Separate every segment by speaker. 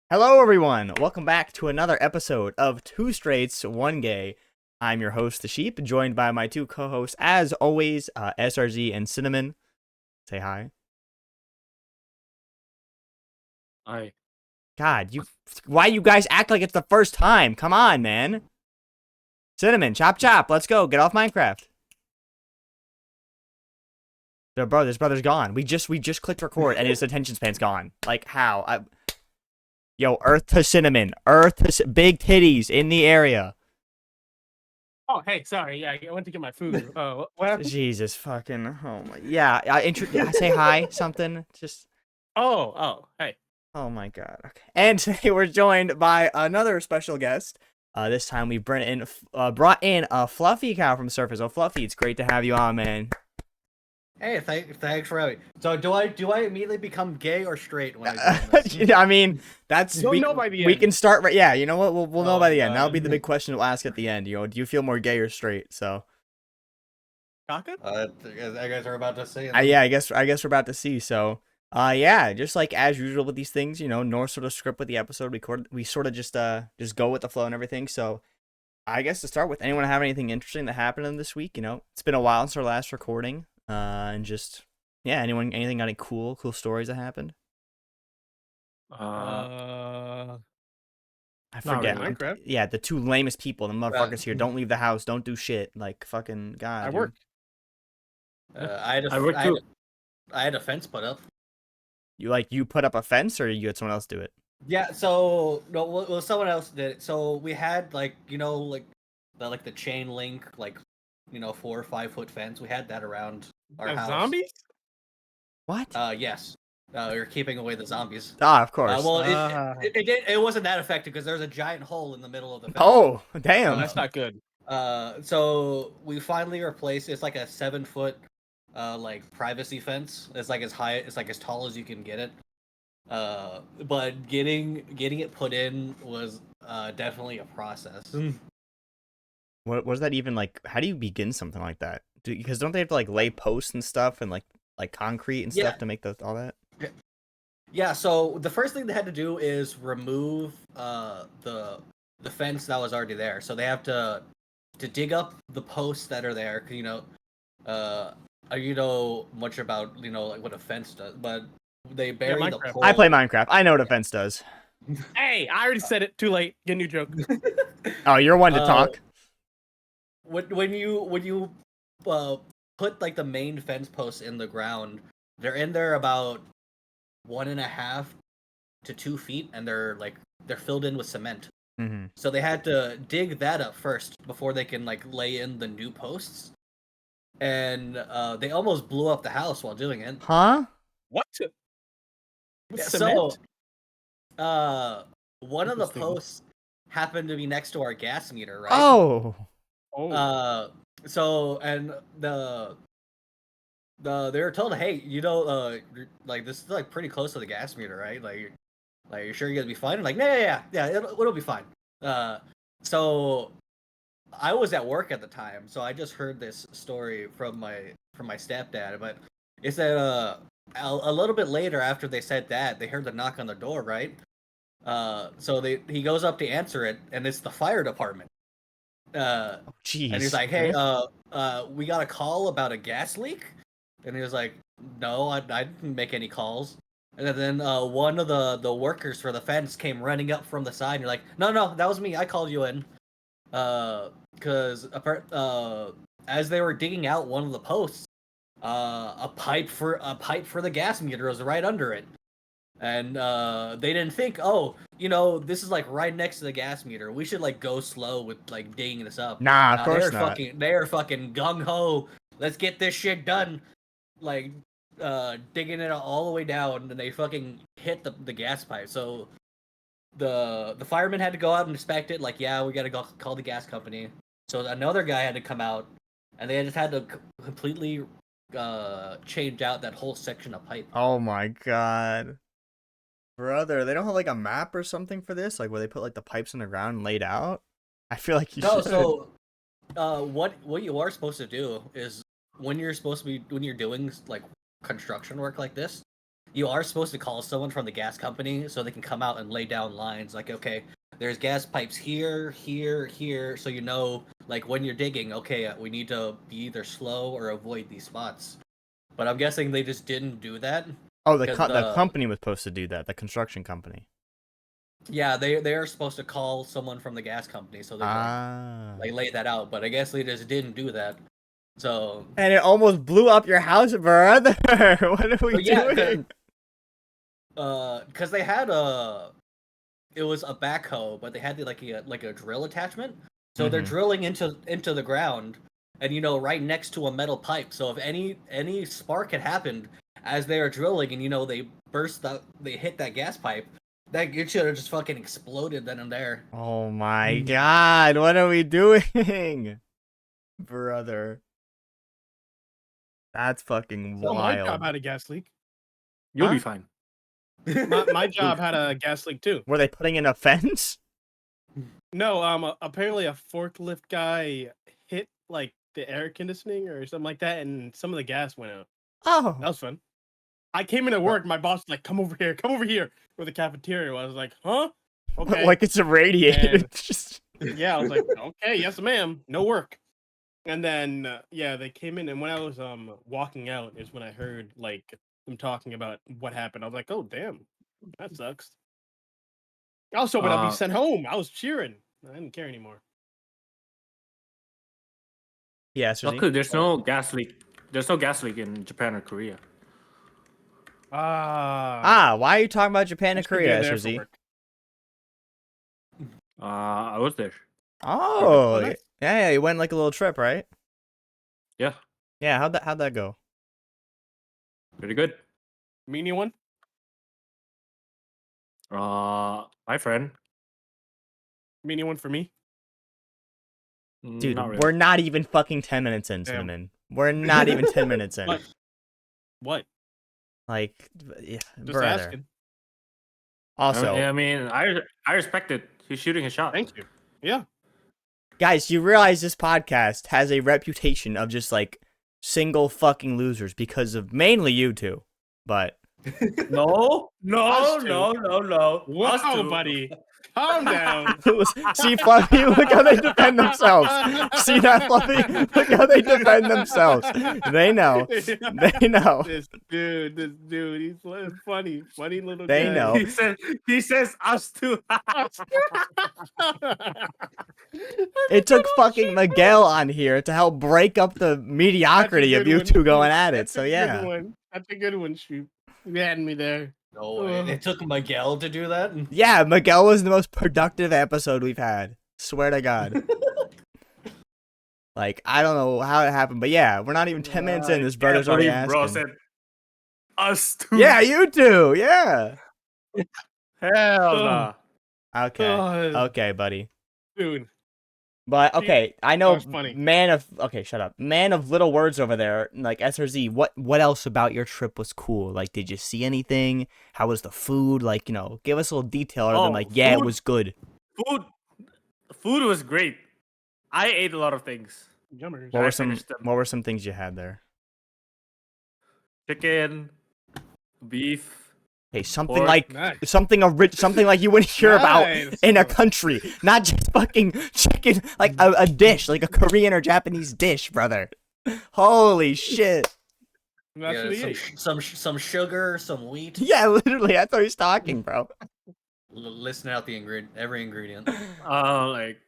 Speaker 1: Hello, everyone. Welcome back to another episode of Two Straights, One Gay. I'm your host, The Sheep, joined by my two co-hosts, as always, SRZ and Cinnamon. Say hi.
Speaker 2: Hi.
Speaker 1: God, why you guys act like it's the first time? Come on, man. Cinnamon, chop chop. Let's go. Get off Minecraft. This brother's gone. We just clicked record and his attention span's gone. Like how? Yo, Earth to Cinnamon. Big titties in the area.
Speaker 2: Oh, hey, sorry. Yeah, I went to get my food. What happened?
Speaker 1: Jesus fucking. Oh my. Yeah. Say hi. Something. Just.
Speaker 2: Hey.
Speaker 1: Oh my god. Okay. And today we're joined by another special guest. This time we brought in a Fluffy cow from Surface. Oh, Fluffy, it's great to have you on, man.
Speaker 3: Hey, thanks for having me. So do I immediately become gay or straight when I join this?
Speaker 1: I mean, that's
Speaker 2: You'll know by the
Speaker 1: we
Speaker 2: end.
Speaker 1: can start right. Yeah, you know what? We'll know by the end.
Speaker 3: God.
Speaker 1: That'll be the big question we'll ask at the end. You know, do you feel more gay or straight? So.
Speaker 2: Kaka?
Speaker 3: I guys are about to say.
Speaker 1: Yeah, I guess we're about to see. So, yeah, just like as usual with these things, you know, no sort of script with the episode. We sort of just go with the flow and everything. So, I guess to start with, anyone have anything interesting that happened in this week? You know, it's been a while since our last recording. And just anything got any cool stories that happened?
Speaker 2: Uh,
Speaker 1: I
Speaker 2: Not
Speaker 1: forget.
Speaker 2: really. Minecraft.
Speaker 1: Yeah, the two lamest people, the motherfuckers here. Don't leave the house. Don't do shit. Like fucking god.
Speaker 2: I
Speaker 1: dude.
Speaker 2: work.
Speaker 3: I
Speaker 2: work too.
Speaker 3: had a fence put up.
Speaker 1: You put up a fence, or you had someone else do it?
Speaker 3: Yeah. So no, well, someone else did it. So we had like the chain link 4 or 5 foot fence. We had that around our house.
Speaker 2: Zombies?
Speaker 1: What?
Speaker 3: Yes. We were keeping away the zombies.
Speaker 1: Of course.
Speaker 3: It wasn't that effective because there's a giant hole in the middle of the fence.
Speaker 1: Oh, damn.
Speaker 2: That's not good.
Speaker 3: So we finally replaced. It's like a 7 foot, privacy fence. It's like as tall as you can get it. But getting it put in was definitely a process.
Speaker 1: What was that even like? How do you begin something like that? Because don't they have to like lay posts and stuff and like concrete and stuff to make all that?
Speaker 3: Yeah. So the first thing they had to do is remove the fence that was already there. So they have to dig up the posts that are there. You know much about what a fence does, but they bury the
Speaker 2: Minecraft.
Speaker 3: pole.
Speaker 1: I play Minecraft. I know what a fence does.
Speaker 2: Hey, I already said it. Too late. Get a new joke.
Speaker 1: Oh, you're one to talk.
Speaker 3: When you put like the main fence posts in the ground, they're in there about 1.5 to 2 feet, and they're filled in with cement.
Speaker 1: Mm-hmm.
Speaker 3: So they had to dig that up first before they can lay in the new posts, and they almost blew up the house while doing it.
Speaker 1: Huh?
Speaker 2: What?
Speaker 3: Yeah,
Speaker 2: Cement?
Speaker 3: so, one of the posts happened to be next to our gas meter, right?
Speaker 1: Oh.
Speaker 3: So and they were told, hey, this is pretty close to the gas meter, right? You're sure you're gonna be fine? Like, yeah, it'll be fine. So I was at work at the time, so I just heard this story from my stepdad, but it said a little bit later after they said that, they heard the knock on the door, right? So he goes up to answer it, and it's the fire department.
Speaker 1: Jeez.
Speaker 3: And he's like, hey, we got a call about a gas leak? And he was like, no, I didn't make any calls. And then one of the workers for the fence came running up from the side, and you're like, no, that was me, I called you in. Because as they were digging out one of the posts, a pipe for the gas meter was right under it. And they didn't think, this is right next to the gas meter. We should go slow with digging this up.
Speaker 1: Nah, of course not.
Speaker 3: They are fucking gung ho. Let's get this shit done. Digging it all the way down, and they fucking hit the gas pipe. So the firemen had to go out and inspect it. Yeah, we gotta go call the gas company. So another guy had to come out, and they just had to completely change out that whole section of pipe.
Speaker 1: Oh my god. Brother, they don't have a map or something for this? Where they put the pipes in the ground and laid out? I feel like you should.
Speaker 3: So what you are supposed to do is when you're doing construction work like this, you are supposed to call someone from the gas company so they can come out and lay down lines. Like, okay, there's gas pipes here, here, here, so you know, like when you're digging, okay, we need to be either slow or avoid these spots. But I'm guessing they just didn't do that.
Speaker 1: Oh, the
Speaker 3: 'Cause
Speaker 1: the company was supposed to do that. The construction company.
Speaker 3: Yeah, they are supposed to call someone from the gas company so they can
Speaker 1: Ah.
Speaker 3: like lay that out. But I guess they just didn't do that. So
Speaker 1: And it almost blew up your house, brother. What are we
Speaker 3: But yeah,
Speaker 1: doing?
Speaker 3: because they had it was a backhoe, but they had like a drill attachment. So they're
Speaker 1: Mhm.
Speaker 3: drilling into the ground, and right next to a metal pipe. So if any spark had happened as they were drilling, and they they hit that gas pipe, that it should have just fucking exploded then and there.
Speaker 1: Oh my god, what are we doing? Brother. That's fucking
Speaker 2: Well, my job
Speaker 1: wild.
Speaker 2: had a gas leak.
Speaker 4: You'll
Speaker 1: Huh?
Speaker 4: be fine.
Speaker 2: My job had a gas leak too.
Speaker 1: Were they putting in a fence?
Speaker 2: No, apparently a forklift guy hit like the air conditioning or something like that, and some of the gas went out.
Speaker 1: Oh.
Speaker 2: That was fun. I came into work, my boss was like, come over here, where the cafeteria was. I was like, huh? Okay.
Speaker 1: Like it's irradiated.
Speaker 2: And-
Speaker 1: It's just
Speaker 2: Yeah, I was like, okay, yes, ma'am, no work. And then they came in, and when I was walking out is when I heard like them talking about what happened. I was like, oh damn, that sucks. I was hoping I'd be sent home. I was cheering. I didn't care anymore.
Speaker 1: yeah, so
Speaker 4: Luckily, there's no gas leak. There's no gas leak in Japan or Korea.
Speaker 1: why are you talking about Japan and
Speaker 2: Just 'cause
Speaker 1: Korea,
Speaker 2: they're there for
Speaker 1: SRZ?
Speaker 2: work.
Speaker 4: I was there.
Speaker 1: Oh,
Speaker 2: nice.
Speaker 1: yeah, you went like a little trip, right?
Speaker 4: Yeah,
Speaker 1: Yeah, how'd that go?
Speaker 4: pretty good.
Speaker 2: Meanie one?
Speaker 4: My friend.
Speaker 2: Meanie one for me?
Speaker 1: Dude,
Speaker 4: Not really.
Speaker 1: we're not even fucking 10 minutes in,
Speaker 2: Damn.
Speaker 1: Cinnamon. We're not even 10 minutes in.
Speaker 2: What? What?
Speaker 1: Like, yeah,
Speaker 2: Just
Speaker 1: brother.
Speaker 2: asking.
Speaker 1: Also,
Speaker 4: I mean, I respect it. He's shooting a shot.
Speaker 2: Thank you. Yeah.
Speaker 1: guys, you realize this podcast has a reputation of just like single fucking losers because of mainly you two. But
Speaker 4: No,
Speaker 2: Us two.
Speaker 4: no. Us
Speaker 2: Wow,
Speaker 4: two.
Speaker 2: buddy. Calm down.
Speaker 1: see, Fluffy, look how they defend themselves. See that, Fluffy? Look how they defend themselves. They know. They know.
Speaker 2: This dude, he's funny little
Speaker 1: They
Speaker 2: guy.
Speaker 1: know.
Speaker 4: He says us too.
Speaker 1: It took fucking Miguel on here to help break up the mediocrity of
Speaker 2: good
Speaker 1: you
Speaker 2: one.
Speaker 1: two going at it.
Speaker 2: That's
Speaker 1: So
Speaker 2: a
Speaker 1: yeah.
Speaker 2: good one. That's a good one, Shoot. You had me there.
Speaker 3: No way. It took Miguel to do that.
Speaker 1: Yeah, Miguel was the most productive episode we've had. Swear to God. Like, I don't know how it happened, but yeah, we're not even 10 minutes in. This brother's already asking.
Speaker 4: Bro said us too.
Speaker 1: Yeah, you two. Yeah.
Speaker 4: Hell nah.
Speaker 1: Okay.
Speaker 2: Oh,
Speaker 1: Okay, buddy.
Speaker 2: dude.
Speaker 1: But okay, I know
Speaker 2: was funny.
Speaker 1: okay, shut up. Man of little words over there, like SRZ, what else about your trip was cool? Like, did you see anything? How was the food? Like, give us a little detail other than like, yeah, it
Speaker 4: food?
Speaker 1: was good.
Speaker 4: Food was great. I ate a lot of things.
Speaker 2: Jumpers.
Speaker 1: What were
Speaker 4: I
Speaker 1: some
Speaker 4: finished them.
Speaker 1: what were some things you had there?
Speaker 4: Chicken, beef.
Speaker 1: Hey, something
Speaker 4: Pork.
Speaker 1: like
Speaker 2: Nice.
Speaker 1: something like you wouldn't hear about
Speaker 2: Nice.
Speaker 1: in a country, not just fucking chicken, like a dish, like a Korean or Japanese dish, brother. Holy shit.
Speaker 2: That's
Speaker 3: Yeah,
Speaker 2: what he ate.
Speaker 3: some sugar, some wheat.
Speaker 1: Yeah, literally, that's how he's talking, bro.
Speaker 3: Listen out every ingredient.
Speaker 4: Like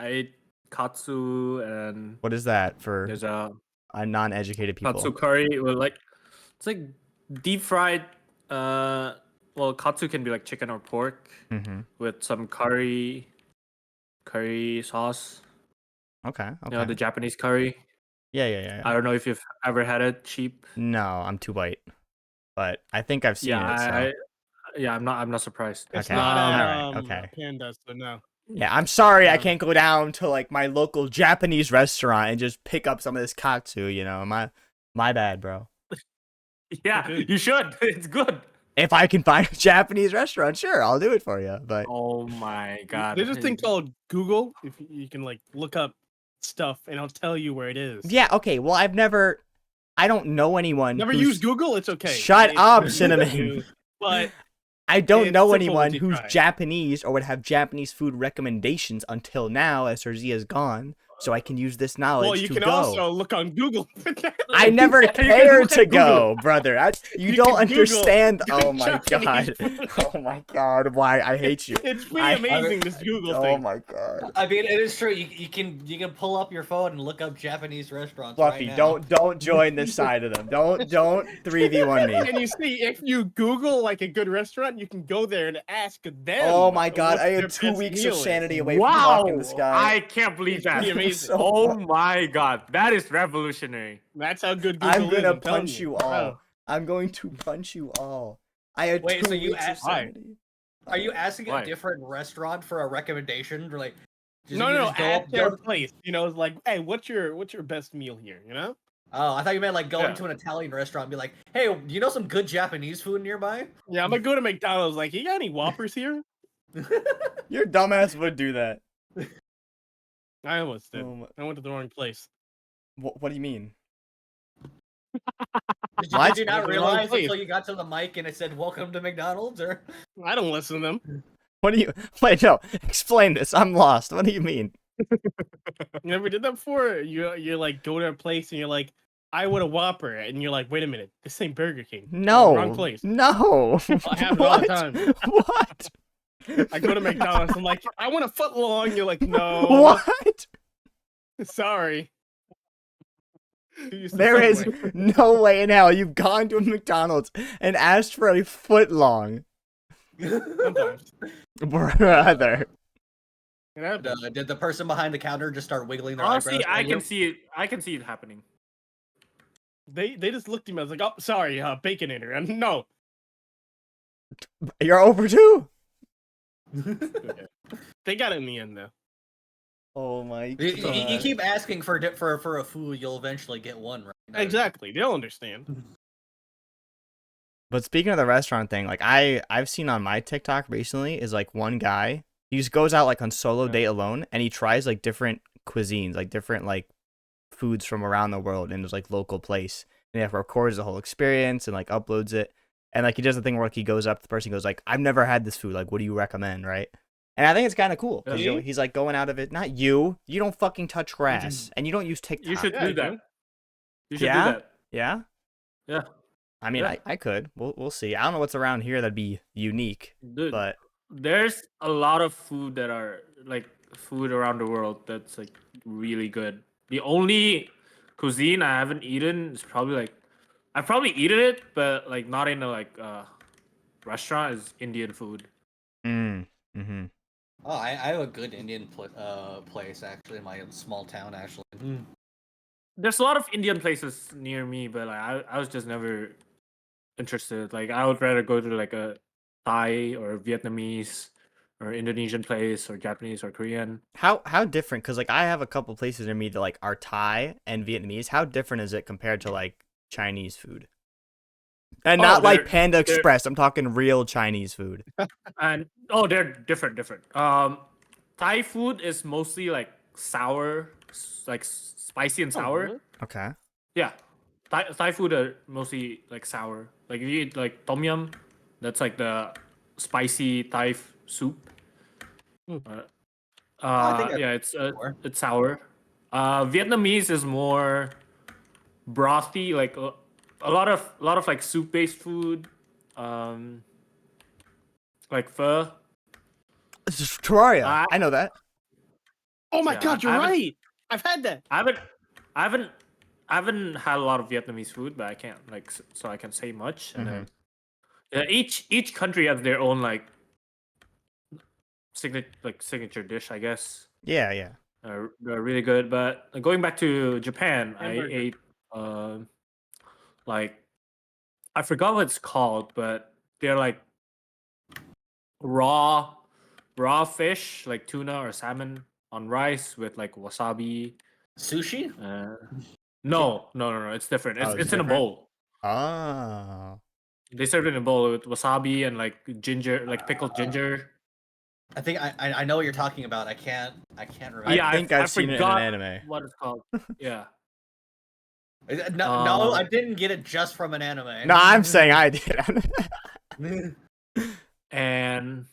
Speaker 4: I ate katsu and
Speaker 1: What is that for
Speaker 4: there's a
Speaker 1: non-educated people?
Speaker 4: katsu curry. Well, it's like deep fried. Well, katsu can be like chicken or pork
Speaker 1: Mm-hmm.
Speaker 4: with some curry sauce.
Speaker 1: Okay.
Speaker 4: You know, the Japanese curry.
Speaker 1: Yeah.
Speaker 4: I don't know if you've ever had it cheap.
Speaker 1: No, I'm too white, but I think I've seen it. So.
Speaker 4: I'm not surprised.
Speaker 2: It's
Speaker 1: Okay.
Speaker 2: not
Speaker 1: Alright, okay.
Speaker 2: Panda, so no.
Speaker 1: Yeah, I'm sorry I
Speaker 2: Yeah.
Speaker 1: can't go down to like my local Japanese restaurant and just pick up some of this katsu. My bad, bro.
Speaker 4: Yeah,
Speaker 2: Okay.
Speaker 4: you should. It's good.
Speaker 1: If I can find a Japanese restaurant, sure, I'll do it for you. But
Speaker 4: Oh my god.
Speaker 2: There's this thing called Google. If you can like look up stuff, and I'll tell you where it is.
Speaker 1: yeah, okay. Well, I've never I don't know anyone.
Speaker 2: Never
Speaker 1: who's-
Speaker 2: use Google. It's okay.
Speaker 1: Shut
Speaker 2: It's
Speaker 1: up,
Speaker 2: easy to
Speaker 1: Cinnamon.
Speaker 2: do, But
Speaker 1: I don't
Speaker 2: It's
Speaker 1: know
Speaker 2: simple
Speaker 1: anyone
Speaker 2: once you
Speaker 1: who's
Speaker 2: try.
Speaker 1: Japanese or would have Japanese food recommendations until now, as Zia is gone. So I can use this knowledge
Speaker 2: well, you
Speaker 1: to
Speaker 2: can
Speaker 1: go.
Speaker 2: also look on Google. for that.
Speaker 1: I never
Speaker 4: You can
Speaker 1: cared
Speaker 4: look
Speaker 1: to
Speaker 4: at Google.
Speaker 1: go, brother. You
Speaker 2: You
Speaker 1: don't
Speaker 2: can Google
Speaker 1: understand.
Speaker 2: good
Speaker 1: Oh my god.
Speaker 2: Japanese food.
Speaker 1: Oh my god. Why I hate you.
Speaker 2: It's pretty
Speaker 1: I-
Speaker 2: amazing. This Google
Speaker 1: Oh
Speaker 2: thing.
Speaker 1: my god.
Speaker 3: I mean, it is true. You can pull up your phone and look up Japanese restaurants.
Speaker 1: Fluffy,
Speaker 3: right now.
Speaker 1: don't join this side of them. Don't 3v1 me.
Speaker 2: And you see, if you Google like a good restaurant, you can go there and ask them.
Speaker 1: Oh my god,
Speaker 2: what
Speaker 1: I
Speaker 2: their
Speaker 1: am 2
Speaker 2: best
Speaker 1: weeks
Speaker 2: meal
Speaker 1: of
Speaker 2: is.
Speaker 1: sanity away from
Speaker 4: Wow!
Speaker 1: talking this guy.
Speaker 4: I can't believe
Speaker 2: It's
Speaker 4: that.
Speaker 2: pretty amazing.
Speaker 1: So
Speaker 4: Oh
Speaker 1: fu-
Speaker 4: my god, that is revolutionary.
Speaker 2: That's how good Google
Speaker 1: I'm
Speaker 2: is.
Speaker 1: gonna
Speaker 2: I'm telling
Speaker 1: punch you all.
Speaker 2: Wow.
Speaker 1: I'm going to punch you all. I had
Speaker 3: Wait,
Speaker 1: 2
Speaker 3: so you
Speaker 1: weeks of
Speaker 3: asked-
Speaker 2: Why?
Speaker 1: sanity.
Speaker 3: Are you asking
Speaker 4: Why?
Speaker 3: a different restaurant for a recommendation? Or like,
Speaker 2: No,
Speaker 3: you
Speaker 2: no,
Speaker 3: just go
Speaker 2: at
Speaker 3: up-
Speaker 2: their
Speaker 3: go-
Speaker 2: place. You know, it's like, hey, what's your best meal here? You know?
Speaker 3: Oh, I thought you meant like going
Speaker 4: Yeah.
Speaker 3: to an Italian restaurant and be like, hey, do you know some good Japanese food nearby?
Speaker 2: Yeah, I'm gonna go to McDonald's. Like, you got any Whoppers here?
Speaker 1: Your dumbass would do that.
Speaker 2: I almost did.
Speaker 1: Oh my-
Speaker 2: I went to the wrong place.
Speaker 1: what do you mean?
Speaker 3: Did you,
Speaker 1: What?
Speaker 3: did you not
Speaker 2: Wrong
Speaker 3: realize
Speaker 2: place.
Speaker 3: until you got to the mic and it said "Welcome to McDonald's"? Or
Speaker 2: I don't listen to them.
Speaker 1: What do you wait? No, explain this. I'm lost. What do you mean?
Speaker 2: You never did that before? You like go to a place and you're like, I want a Whopper, and you're like, wait a minute, this ain't Burger King.
Speaker 1: No,
Speaker 2: Wrong place.
Speaker 1: No,
Speaker 2: I have it all the
Speaker 1: What?
Speaker 2: time.
Speaker 1: What?
Speaker 2: I go to McDonald's. I'm like, I want a foot long. You're like, no.
Speaker 1: What?
Speaker 2: Sorry. Use the
Speaker 1: There is
Speaker 2: Subway.
Speaker 1: no way in hell you've gone to a McDonald's and asked for a foot long,
Speaker 2: Sometimes.
Speaker 1: brother.
Speaker 2: It happens.
Speaker 3: did the person behind the counter just start wiggling their
Speaker 4: Honestly,
Speaker 3: eyebrows?
Speaker 4: I
Speaker 3: at
Speaker 4: can
Speaker 3: you?
Speaker 4: see it. I can see it happening.
Speaker 2: They just looked at me. I was like, oh, sorry, Baconator. And no.
Speaker 1: You're over too.
Speaker 2: They got it in the end, though.
Speaker 1: Oh my
Speaker 3: You
Speaker 1: god.
Speaker 3: keep asking for a food, you'll eventually get one, right? No.
Speaker 2: Exactly. They'll understand.
Speaker 1: But speaking of the restaurant thing, like I've seen on my TikTok recently is like one guy, he just goes out like on solo date alone and he tries like different cuisines, like different like foods from around the world in his like local place. And he records the whole experience and like uploads it. And like he does the thing where like he goes up to the person, goes like, I've never had this food, like what do you recommend, right? And I think it's kind of cool because
Speaker 2: Yeah.
Speaker 1: he's like going out of it. Not you. You don't fucking touch grass and you don't use TikTok.
Speaker 4: You should
Speaker 2: Yeah,
Speaker 4: do
Speaker 2: you
Speaker 4: that.
Speaker 2: do.
Speaker 4: You should
Speaker 1: Yeah?
Speaker 4: do that.
Speaker 1: Yeah.
Speaker 4: Yeah.
Speaker 1: I mean,
Speaker 4: Yeah.
Speaker 1: I could. We'll see. I don't know what's around here that'd be unique,
Speaker 4: Dude,
Speaker 1: but
Speaker 4: there's a lot of food that are like food around the world that's like really good. The only cuisine I haven't eaten is probably like I've probably eaten it, but like not in a like restaurant is Indian food.
Speaker 1: mm-hmm.
Speaker 3: Oh, I have a good Indian place actually in my small town actually.
Speaker 4: There's a lot of Indian places near me, but like, I was just never interested. Like I would rather go to like a Thai or Vietnamese or Indonesian place or Japanese or Korean.
Speaker 1: How different? Because like I have a couple places near me that like are Thai and Vietnamese. How different is it compared to like Chinese food? And
Speaker 4: Oh,
Speaker 1: not like
Speaker 4: they're-
Speaker 1: Panda Express. I'm talking real Chinese food.
Speaker 4: And they're different. Thai food is mostly like sour, like spicy and
Speaker 2: Oh,
Speaker 4: sour.
Speaker 2: really?
Speaker 1: Okay.
Speaker 4: Yeah, Thai food are mostly like sour. Like if you eat like tom yum, that's like the spicy Thai soup.
Speaker 2: Hmm.
Speaker 3: I think
Speaker 4: Yeah,
Speaker 3: I've
Speaker 4: it's sour. Vietnamese is more brothy, like a lot of like soup based food. Like pho.
Speaker 1: This is Terraria.
Speaker 4: I-
Speaker 1: I know that.
Speaker 2: Oh my
Speaker 4: Yeah,
Speaker 2: god, you're
Speaker 4: I haven't-
Speaker 2: right. I've had that.
Speaker 4: I haven't had a lot of Vietnamese food, but I can't like so I can say much. And then each country has their own like signature dish, I guess.
Speaker 1: Yeah, yeah.
Speaker 4: They're really good. But going back to Japan,
Speaker 2: Hamburger.
Speaker 4: I ate like I forgot what it's called, but they're like raw fish, like tuna or salmon on rice with like wasabi.
Speaker 3: Sushi?
Speaker 4: No, it's different. It's
Speaker 1: Oh, it's
Speaker 4: in a
Speaker 1: different?
Speaker 4: bowl.
Speaker 1: Oh.
Speaker 4: They serve it in a bowl with wasabi and like ginger, like pickled ginger.
Speaker 3: I think I know what you're talking about. I can't remember.
Speaker 1: I
Speaker 4: Yeah,
Speaker 1: think
Speaker 4: I
Speaker 1: I've seen it in
Speaker 4: forgot
Speaker 1: an anime.
Speaker 4: what it's called. Yeah.
Speaker 3: No, I
Speaker 4: Um,
Speaker 3: didn't get it just from an anime.
Speaker 1: No, I'm saying I did.
Speaker 4: and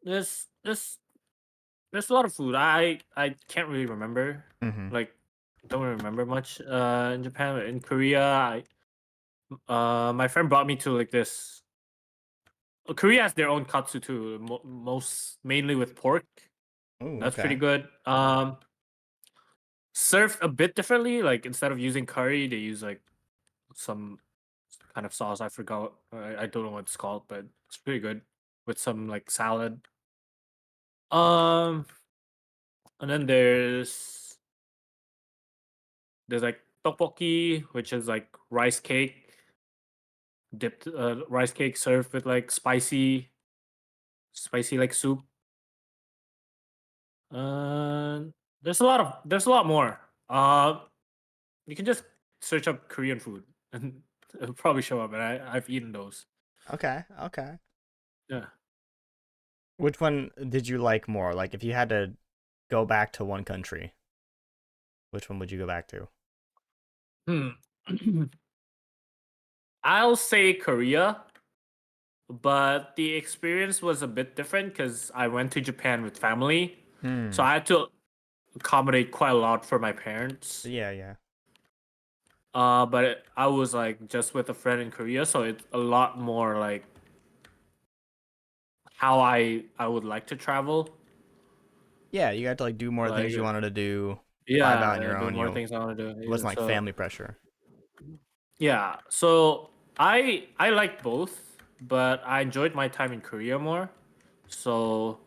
Speaker 4: there's there's a lot of food. I can't really remember.
Speaker 1: Hmm.
Speaker 4: Like, don't really remember much. In Japan, in Korea, my friend brought me to like this. Korea has their own katsu too. Most mainly with pork.
Speaker 1: Ooh,
Speaker 4: That's pretty
Speaker 1: okay.
Speaker 4: good. Served a bit differently. Like instead of using curry, they use like some kind of sauce. I forgot. I don't know what it's called, but it's pretty good with some like salad. Um, and then there's like tteokbokki, which is like rice cake dipped rice cake served with like spicy like soup. Uh, there's a lot more. You can just search up Korean food and it'll probably show up. And I've eaten those.
Speaker 1: Okay. Okay.
Speaker 4: Yeah.
Speaker 1: Which one did you like more? Like, if you had to go back to one country, which one would you go back to?
Speaker 4: Hmm. I'll say Korea, but the experience was a bit different because I went to Japan with family, so
Speaker 1: Hmm.
Speaker 4: I had to accommodate quite a lot for my parents.
Speaker 1: Yeah, yeah.
Speaker 4: I was like just with a friend in Korea, so it's a lot more like how I would like to travel.
Speaker 1: Yeah, you got to like do more things
Speaker 4: Like
Speaker 1: you wanted to do, vibe out on
Speaker 4: yeah,
Speaker 1: your
Speaker 4: do
Speaker 1: own.
Speaker 4: more things I want to
Speaker 1: It
Speaker 4: do.
Speaker 1: wasn't like
Speaker 4: So
Speaker 1: family pressure.
Speaker 4: yeah, so I like both, but I enjoyed my time in Korea more. So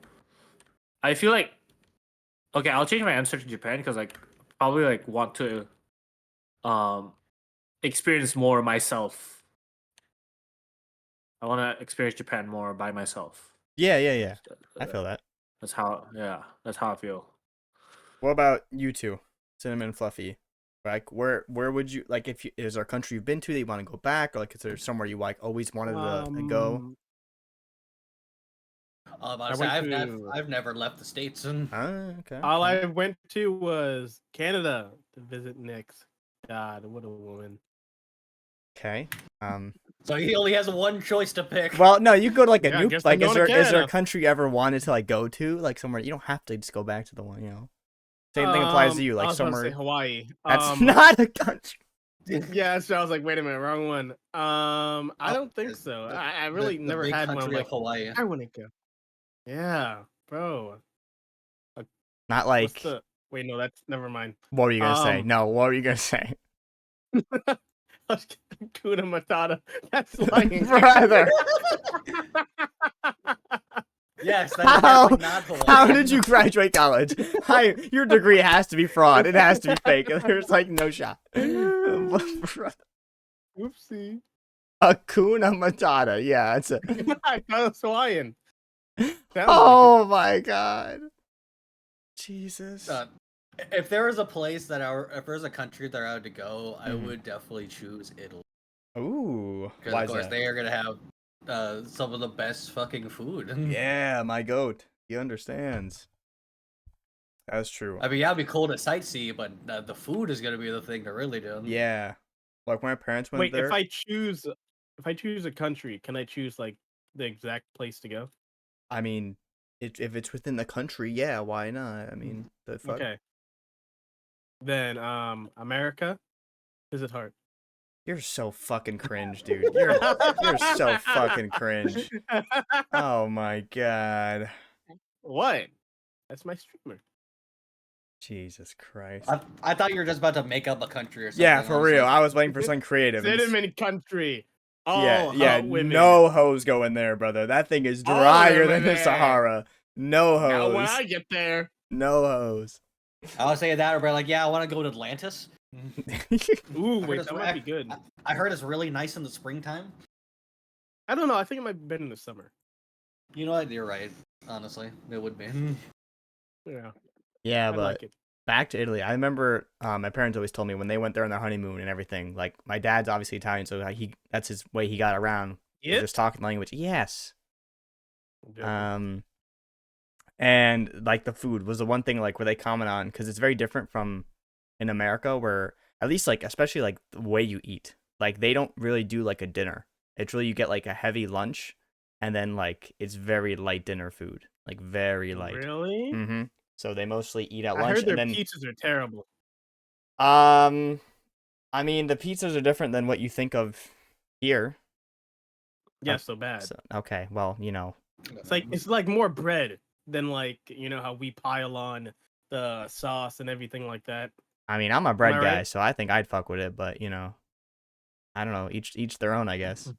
Speaker 4: I feel like okay, I'll change my answer to Japan because like probably like want to um experience more myself. I want to experience Japan more by myself.
Speaker 1: Yeah, yeah, yeah. I
Speaker 4: Uh,
Speaker 1: feel that.
Speaker 4: that's how I feel.
Speaker 1: What about you two, Cinnamon and Fluffy? Like, where would you like if you is there a country you've been to that you want to go back, or like is there somewhere you like always wanted to go?
Speaker 2: I
Speaker 3: Honestly,
Speaker 2: went to
Speaker 3: I've never left the states, and
Speaker 1: Okay,
Speaker 2: all
Speaker 1: okay.
Speaker 2: I went to was Canada to visit Nyx. God, what a woman.
Speaker 1: Okay.
Speaker 3: so he only has one choice to pick.
Speaker 1: Well, no, you go to like a
Speaker 2: Yeah, I
Speaker 1: new
Speaker 2: guess I'm
Speaker 1: like
Speaker 2: going to
Speaker 1: is there a
Speaker 2: Canada.
Speaker 1: country you ever wanted to like go to like somewhere you don't have to just go back to the one, you know. Same thing applies to you,
Speaker 2: I
Speaker 1: like
Speaker 2: was about to say
Speaker 1: somewhere
Speaker 2: Hawaii.
Speaker 1: that's not a country.
Speaker 2: Yeah, so I was like, wait a minute, wrong one. I
Speaker 3: Oh,
Speaker 2: don't think so. I really
Speaker 3: the
Speaker 2: never
Speaker 3: big
Speaker 2: had one. I'm
Speaker 3: country of
Speaker 2: like,
Speaker 3: Hawaii.
Speaker 2: I want to go. Yeah, bro.
Speaker 1: Not
Speaker 2: What's
Speaker 1: like
Speaker 2: the? Wait, no, that's never mind.
Speaker 1: what were you gonna say?
Speaker 2: Um,
Speaker 1: No, what were you gonna say?
Speaker 2: Kuna Matata. That's Lion King.
Speaker 1: Brother.
Speaker 3: Yes, that is
Speaker 1: How
Speaker 3: definitely not Hawaii.
Speaker 1: how did you graduate college? Your degree has to be fraud. It has to be fake. There's like no shot.
Speaker 2: Oopsie.
Speaker 1: Hakuna Matata. Yeah, it's a.
Speaker 2: I thought it was Hawaiian. Sounds like
Speaker 1: Oh my god. Jesus.
Speaker 3: If there was a place if there's a country that I had to go, I
Speaker 1: Mhm.
Speaker 3: would definitely choose Italy.
Speaker 1: Ooh.
Speaker 3: Because
Speaker 1: Why
Speaker 3: of
Speaker 1: is
Speaker 3: course
Speaker 1: that?
Speaker 3: they are gonna have some of the best fucking food.
Speaker 1: Yeah, my goat. He understands. That's true.
Speaker 3: I mean, yeah, it'd be cool to sightsee, but the food is gonna be the thing to really do.
Speaker 1: Yeah. Like when my parents went
Speaker 2: Wait,
Speaker 1: there.
Speaker 2: if I choose a country, can I choose like the exact place to go?
Speaker 1: I mean, if it's within the country, yeah, why not? I mean, the fuck.
Speaker 2: Okay. Then America. Is it hard?
Speaker 1: You're so fucking cringe, dude. You're so fucking cringe. Oh my god.
Speaker 2: What? That's my streamer.
Speaker 1: Jesus Christ.
Speaker 3: I thought you were just about to make up a country or something.
Speaker 1: Yeah, for real.
Speaker 3: honestly.
Speaker 1: I was waiting for something creative. and
Speaker 2: Cinnamon country.
Speaker 1: Yeah,
Speaker 2: All
Speaker 1: yeah.
Speaker 2: hot women.
Speaker 1: No hose go in there, brother. That thing is
Speaker 2: All
Speaker 1: drier than
Speaker 2: women
Speaker 1: the
Speaker 2: there.
Speaker 1: Sahara. No
Speaker 2: Now when
Speaker 1: hose.
Speaker 2: I get there.
Speaker 1: No hose.
Speaker 3: I was saying that, or like, yeah, I want to go to Atlantis.
Speaker 2: Ooh,
Speaker 3: I heard
Speaker 2: wait,
Speaker 3: it's
Speaker 2: that might be good.
Speaker 3: I heard it's really nice in the springtime.
Speaker 2: I don't know. I think it might be better in the summer.
Speaker 3: You know what? You're right. Honestly, it would be.
Speaker 2: Yeah,
Speaker 1: Yeah,
Speaker 2: I
Speaker 1: but
Speaker 2: like it.
Speaker 1: back to Italy. I remember my parents always told me when they went there on their honeymoon and everything. Like my dad's obviously Italian, so that's his way he got around.
Speaker 2: Yeah.
Speaker 1: Just talking language. Yes. And like the food was the one thing like where they comment on because it's very different from in America where at least like especially like the way you eat. Like they don't really do like a dinner. It's really you get like a heavy lunch, and then like it's very light dinner food, like very light.
Speaker 2: Really?
Speaker 1: Mm-hmm. So they mostly eat at
Speaker 2: I
Speaker 1: lunch,
Speaker 2: heard their
Speaker 1: and then
Speaker 2: pizzas are terrible.
Speaker 1: I mean the pizzas are different than what you think of here.
Speaker 2: Yeah, so bad.
Speaker 1: So, okay, well, you know,
Speaker 2: It's like more bread than like how we pile on the sauce and everything like that.
Speaker 1: I mean I'm a bread
Speaker 2: I
Speaker 1: guy,
Speaker 2: right?
Speaker 1: so I think I'd fuck with it, but I don't know, each their own, I guess.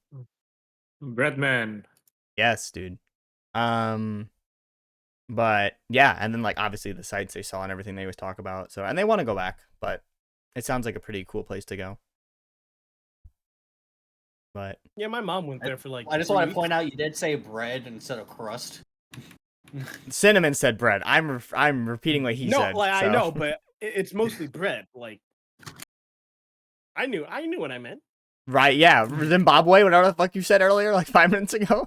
Speaker 4: Breadman.
Speaker 1: Yes, dude. Um, but yeah, and then like obviously the sites they saw and everything they always talk about. So and they want to go back, but it sounds like a pretty cool place to go. But
Speaker 2: Yeah, my mom went there for like.
Speaker 3: I just
Speaker 2: 3
Speaker 3: want to
Speaker 2: weeks.
Speaker 3: point out you did say bread instead of crust.
Speaker 1: Cinnamon said bread. I'm repeating what he
Speaker 2: No,
Speaker 1: said.
Speaker 2: like I
Speaker 1: so.
Speaker 2: know, but it's mostly bread. Like I knew what I meant.
Speaker 1: Right? Yeah, Zimbabwe, whatever the fuck you said earlier, like 5 minutes ago.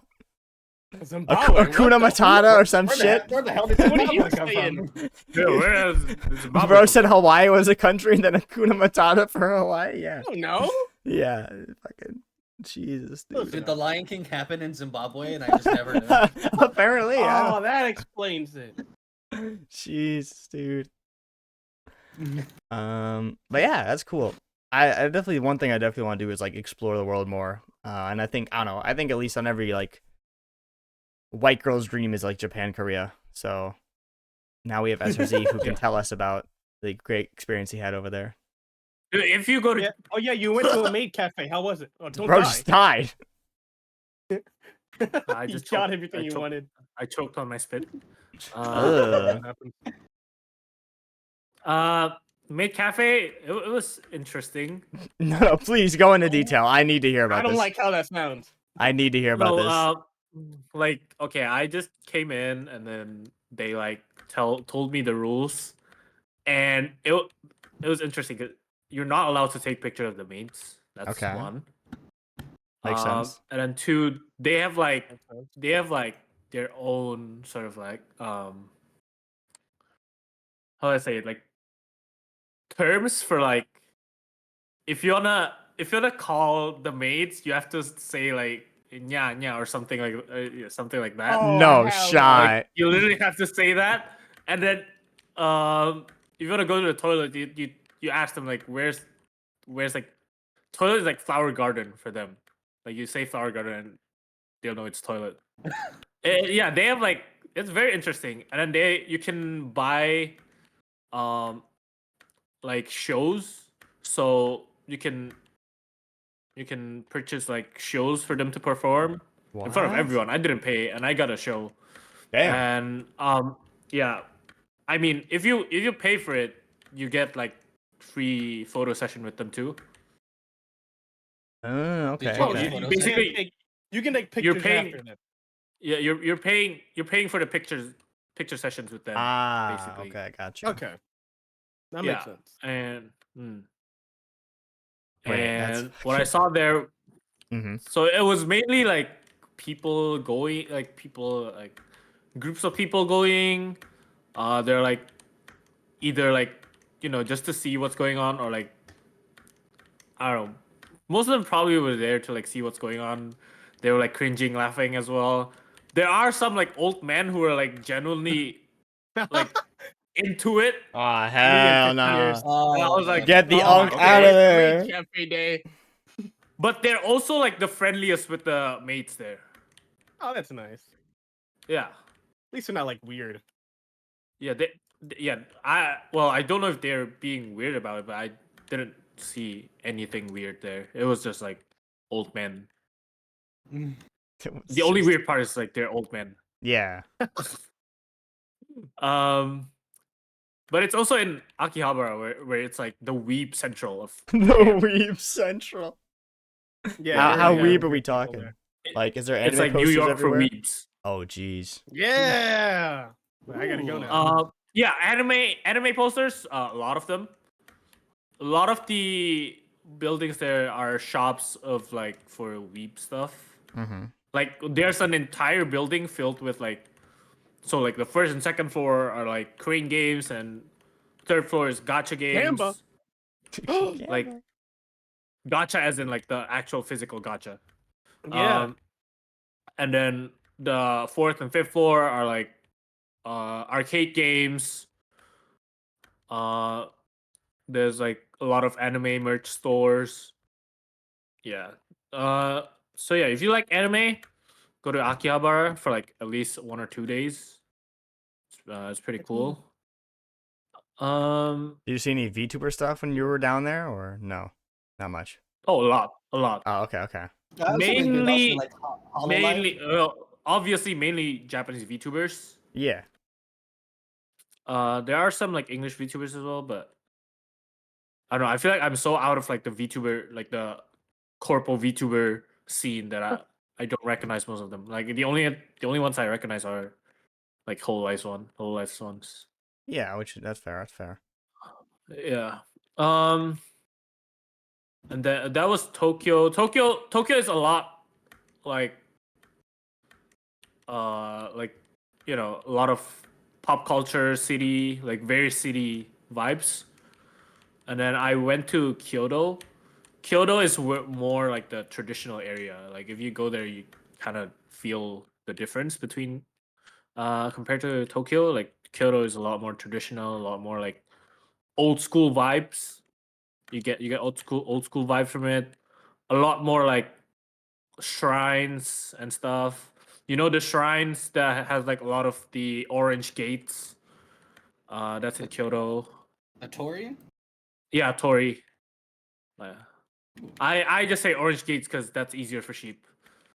Speaker 2: Zimbabwe, what
Speaker 1: Hakuna
Speaker 2: the-
Speaker 1: Matata or some
Speaker 3: Where
Speaker 1: shit.
Speaker 3: where the hell did
Speaker 2: What are you
Speaker 3: Zimbabwe come
Speaker 2: saying?
Speaker 3: from?
Speaker 4: Yeah, where is Zimbabwe
Speaker 1: Bro
Speaker 4: come
Speaker 1: said
Speaker 4: from?
Speaker 1: Hawaii was a country and then Hakuna Matata for Hawaii. Yeah,
Speaker 2: I don't know.
Speaker 1: yeah. Fucking Jesus, dude.
Speaker 3: Did the Lion King happen in Zimbabwe and I just never knew?
Speaker 1: Apparently, yeah.
Speaker 2: Oh, that explains it.
Speaker 1: Jeez, dude. But yeah, that's cool. I definitely one thing I definitely want to do is like explore the world more. And I think I don't know. I think at least on every like white girl's dream is like Japan, Korea. So now we have SRZ who can tell us about the great experience he had over there.
Speaker 4: Dude, if you go to
Speaker 2: Yeah. Oh yeah, you went to a maid cafe. How was it? Oh, don't
Speaker 1: Bro
Speaker 2: die.
Speaker 1: just died.
Speaker 4: I
Speaker 2: You
Speaker 4: just
Speaker 2: got
Speaker 4: choked-
Speaker 2: everything
Speaker 4: I
Speaker 2: you
Speaker 4: choked-
Speaker 2: wanted.
Speaker 4: I choked on my spit.
Speaker 1: Ugh.
Speaker 4: Maid Cafe, it was interesting.
Speaker 1: No, please go into detail. I need to hear about
Speaker 2: I don't
Speaker 1: this.
Speaker 2: like how that sounds.
Speaker 1: I need to hear about this.
Speaker 4: Okay, I just came in and then they like told me the rules, and it was interesting 'cause you're not allowed to take picture of the maids. That's
Speaker 1: Okay.
Speaker 4: one.
Speaker 1: Makes sense.
Speaker 4: And then two, they have like their own sort of like how do I say it, like terms for like if you wanna call the maids, you have to say like nya nya or something like something like that.
Speaker 2: Oh,
Speaker 1: No
Speaker 2: hell no.
Speaker 1: shot.
Speaker 4: Like, you literally have to say that, and then if you wanna go to the toilet, you ask them like where's like toilet is like flower garden for them. Like you say flower garden, and they'll know it's toilet. Yeah, they have like it's very interesting, and then you can buy like shows, so you can purchase like shows for them to perform in front of
Speaker 1: What?
Speaker 4: everyone. I didn't pay, and I got a show.
Speaker 1: Damn.
Speaker 4: And yeah, I mean, if you pay for it, you get like free photo session with them too.
Speaker 1: Okay.
Speaker 3: Did you-
Speaker 1: Okay.
Speaker 3: Photos.
Speaker 4: Basically,
Speaker 2: You can take
Speaker 4: You're
Speaker 2: pictures
Speaker 4: paying-
Speaker 2: after that.
Speaker 4: yeah, you're paying for the picture sessions with them.
Speaker 1: Ah,
Speaker 4: basically.
Speaker 1: okay, gotcha.
Speaker 2: Okay. That
Speaker 4: Yeah.
Speaker 2: makes sense.
Speaker 4: And
Speaker 1: Wait, that's
Speaker 4: and what I saw there,
Speaker 1: Mm-hmm.
Speaker 4: so it was mainly like people going, like people like groups of people going. They're like either like just to see what's going on, or like I don't know. Most of them probably were there to like see what's going on. They were like cringing, laughing as well. There are some like old men who are like genuinely like into it.
Speaker 1: Oh hell
Speaker 2: get
Speaker 1: no!
Speaker 2: pictures.
Speaker 3: Oh,
Speaker 4: I was like,
Speaker 1: Get the
Speaker 4: oh,
Speaker 1: unk
Speaker 4: okay.
Speaker 1: out of
Speaker 2: Great
Speaker 1: there.
Speaker 2: cafe day.
Speaker 4: But they're also like the friendliest with the mates there.
Speaker 2: Oh, that's nice.
Speaker 4: Yeah.
Speaker 2: At least they're not like weird.
Speaker 4: Yeah, I don't know if they're being weird about it, but I didn't see anything weird there. It was just like old men. The only weird part is like they're old men.
Speaker 1: Yeah.
Speaker 4: But it's also in Akihabara where it's like the weeb central of
Speaker 1: The Weeb Central.
Speaker 2: Yeah.
Speaker 1: How
Speaker 2: yeah,
Speaker 1: weeb are
Speaker 2: weird
Speaker 1: we
Speaker 2: people
Speaker 1: talking?
Speaker 2: there.
Speaker 1: Like, is there anime
Speaker 4: it's like New
Speaker 1: posters
Speaker 4: York
Speaker 1: everywhere?
Speaker 4: for weebs.
Speaker 1: Oh, jeez.
Speaker 2: Yeah. I gotta go now.
Speaker 4: Yeah, anime posters, a lot of them. A lot of the buildings there are shops of like for weeb stuff.
Speaker 1: Mm-hmm.
Speaker 4: Like there's an entire building filled with like, so like the first and second floor are like Korean games, and third floor is gacha games.
Speaker 2: Gamba.
Speaker 1: Yeah,
Speaker 4: like
Speaker 1: bro.
Speaker 4: gacha as in like the actual physical gacha.
Speaker 2: Yeah.
Speaker 4: And then the fourth and fifth floor are like arcade games. Uh, there's like a lot of anime merch stores. Yeah. Uh, so yeah, if you like anime, go to Akihabara for like at least 1 or 2 days. It's pretty cool.
Speaker 1: Did you see any VTuber stuff when you were down there, or no? Not much.
Speaker 4: Oh, a lot.
Speaker 1: Oh, okay, okay.
Speaker 3: I was thinking about
Speaker 4: Mainly,
Speaker 3: something like Hololive.
Speaker 4: mainly, well, obviously, mainly Japanese VTubers.
Speaker 1: Yeah.
Speaker 4: There are some like English VTubers as well, but I don't know. I feel like I'm so out of like the VTuber, like the corpo VTuber scene that I don't recognize most of them. Like the only ones I recognize are like Whole Life ones.
Speaker 1: Yeah, which that's fair. That's fair.
Speaker 4: Yeah. And that was Tokyo. Tokyo is a lot like like you know, a lot of pop culture city, like very city vibes. And then I went to Kyoto. Kyoto is more like the traditional area. Like if you go there, you kind of feel the difference between compared to Tokyo. Like Kyoto is a lot more traditional, a lot more like old school vibes. You get old school vibes from it. A lot more like shrines and stuff. You know the shrines that has like a lot of the orange gates. That's in Kyoto.
Speaker 3: A Tori?
Speaker 4: Yeah, Tori. I just say orange gates because that's easier for sheep.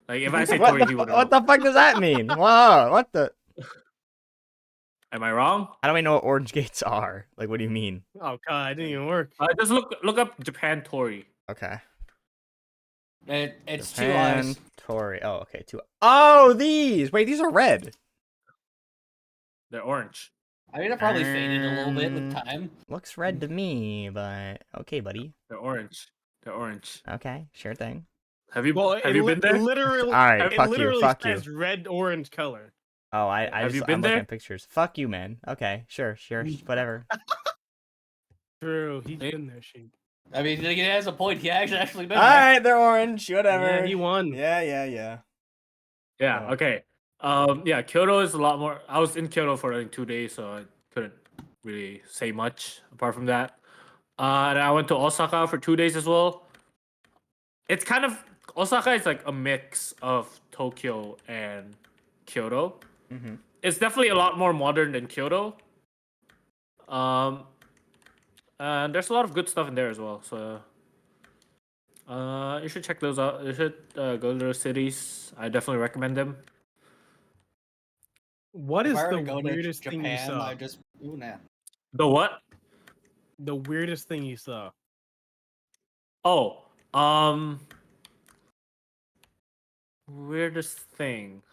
Speaker 4: Like if I say
Speaker 1: What
Speaker 4: Tori, he would know.
Speaker 1: what the fuck does that mean? Whoa, what the?
Speaker 4: Am I wrong?
Speaker 1: I don't even know what orange gates are. Like, what do you mean?
Speaker 2: Oh god, it didn't even work.
Speaker 4: Just look up Japan Tori.
Speaker 1: Okay.
Speaker 3: It's
Speaker 1: Japan
Speaker 3: 2 eyes.
Speaker 1: Tori. Oh, okay. Two. Oh, these. Wait, these are red.
Speaker 4: They're orange.
Speaker 3: I mean, it probably faded a little bit with
Speaker 1: Um,
Speaker 3: time.
Speaker 1: Looks red to me, but okay, buddy.
Speaker 4: They're orange. They're orange.
Speaker 1: Okay, sure thing.
Speaker 4: Have you
Speaker 2: Well,
Speaker 4: have you been there?
Speaker 2: Literally,
Speaker 1: All right,
Speaker 2: it
Speaker 1: fuck you,
Speaker 2: literally
Speaker 1: fuck you.
Speaker 2: says red orange color.
Speaker 1: Oh, I
Speaker 4: Have you
Speaker 1: just
Speaker 4: been
Speaker 1: I'm looking
Speaker 4: there?
Speaker 1: at pictures. Fuck you, man. Okay, sure, whatever.
Speaker 2: True, he's
Speaker 4: Hey.
Speaker 2: been there, sheep.
Speaker 3: I mean, he has a point. He actually been
Speaker 1: All
Speaker 3: there.
Speaker 1: right, they're orange. Whatever.
Speaker 2: Yeah, he won.
Speaker 1: Yeah.
Speaker 4: Yeah.
Speaker 1: Oh.
Speaker 4: Okay. Yeah. Kyoto is a lot more. I was in Kyoto for like 2 days, so I couldn't really say much apart from that. And I went to Osaka for 2 days as well. It's kind of Osaka is like a mix of Tokyo and Kyoto.
Speaker 1: Mm-hmm.
Speaker 4: It's definitely a lot more modern than Kyoto. And there's a lot of good stuff in there as well. So, you should check those out. You should go to those cities. I definitely recommend them.
Speaker 2: What
Speaker 3: If
Speaker 2: is
Speaker 3: I were
Speaker 2: the
Speaker 3: to go
Speaker 2: weirdest
Speaker 3: to
Speaker 2: thing you
Speaker 3: Japan,
Speaker 2: saw?
Speaker 3: I just ooh nah.
Speaker 4: The what?
Speaker 2: The weirdest thing you saw.
Speaker 4: Oh, weirdest thing.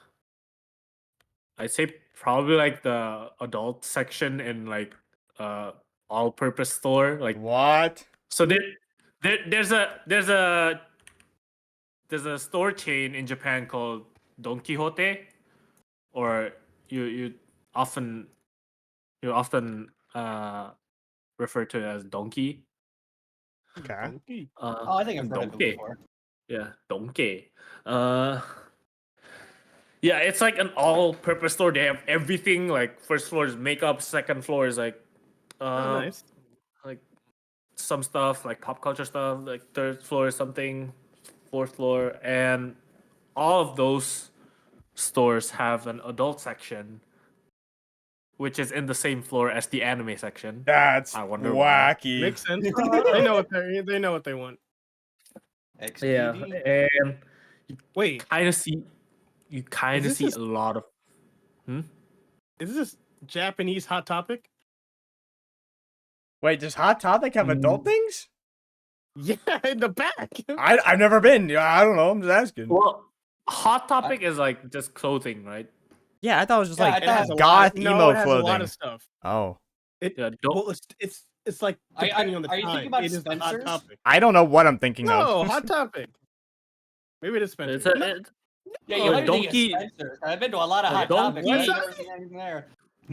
Speaker 4: I'd say probably like the adult section in like all-purpose store. Like
Speaker 1: What?
Speaker 4: so there's a store chain in Japan called Don Quixote, or you often refer to it as donkey.
Speaker 1: Okay.
Speaker 2: Donkey.
Speaker 3: Oh, I think I've heard of it
Speaker 4: Donkey.
Speaker 3: before.
Speaker 4: Yeah, donkey. Yeah, it's like an all-purpose store. They have everything. Like first floor is makeup, second floor is like
Speaker 2: Oh, nice.
Speaker 4: like some stuff like pop culture stuff. Like third floor is something, fourth floor, and all of those stores have an adult section, which is in the same floor as the anime section.
Speaker 1: That's
Speaker 4: I wonder why.
Speaker 1: wacky.
Speaker 2: Makes sense. They know what they know what they want.
Speaker 3: XPD.
Speaker 4: And
Speaker 2: Wait,
Speaker 4: you kind of
Speaker 2: this
Speaker 4: see
Speaker 2: just-
Speaker 4: a lot of.
Speaker 2: is this Japanese Hot Topic?
Speaker 1: Wait, does Hot Topic have adult things?
Speaker 2: Yeah, in the back.
Speaker 1: I've never been. I don't know. I'm just asking.
Speaker 4: Well, Hot Topic is like just clothing, right?
Speaker 1: Yeah, I thought it was just
Speaker 3: Yeah,
Speaker 1: like
Speaker 3: I thought-
Speaker 1: goth
Speaker 2: no,
Speaker 1: emo
Speaker 2: it has
Speaker 1: clothing.
Speaker 2: a lot of stuff.
Speaker 1: Oh,
Speaker 4: Yeah, don't.
Speaker 2: Well, it's like depending on the
Speaker 3: are you
Speaker 2: time.
Speaker 3: thinking about
Speaker 2: It is the Hot
Speaker 3: Spencer's?
Speaker 2: Topic.
Speaker 1: I don't know what I'm thinking
Speaker 2: No,
Speaker 1: of.
Speaker 2: Hot Topic. Maybe it is Spencer.
Speaker 4: It's a,
Speaker 2: No,
Speaker 4: it-
Speaker 3: Yeah,
Speaker 4: Oh,
Speaker 3: you might be thinking
Speaker 4: Donkey-
Speaker 3: of Spencer's. I've been to a lot of hot
Speaker 4: Donkey-
Speaker 3: topics. but I've
Speaker 2: What?
Speaker 3: never seen anything there.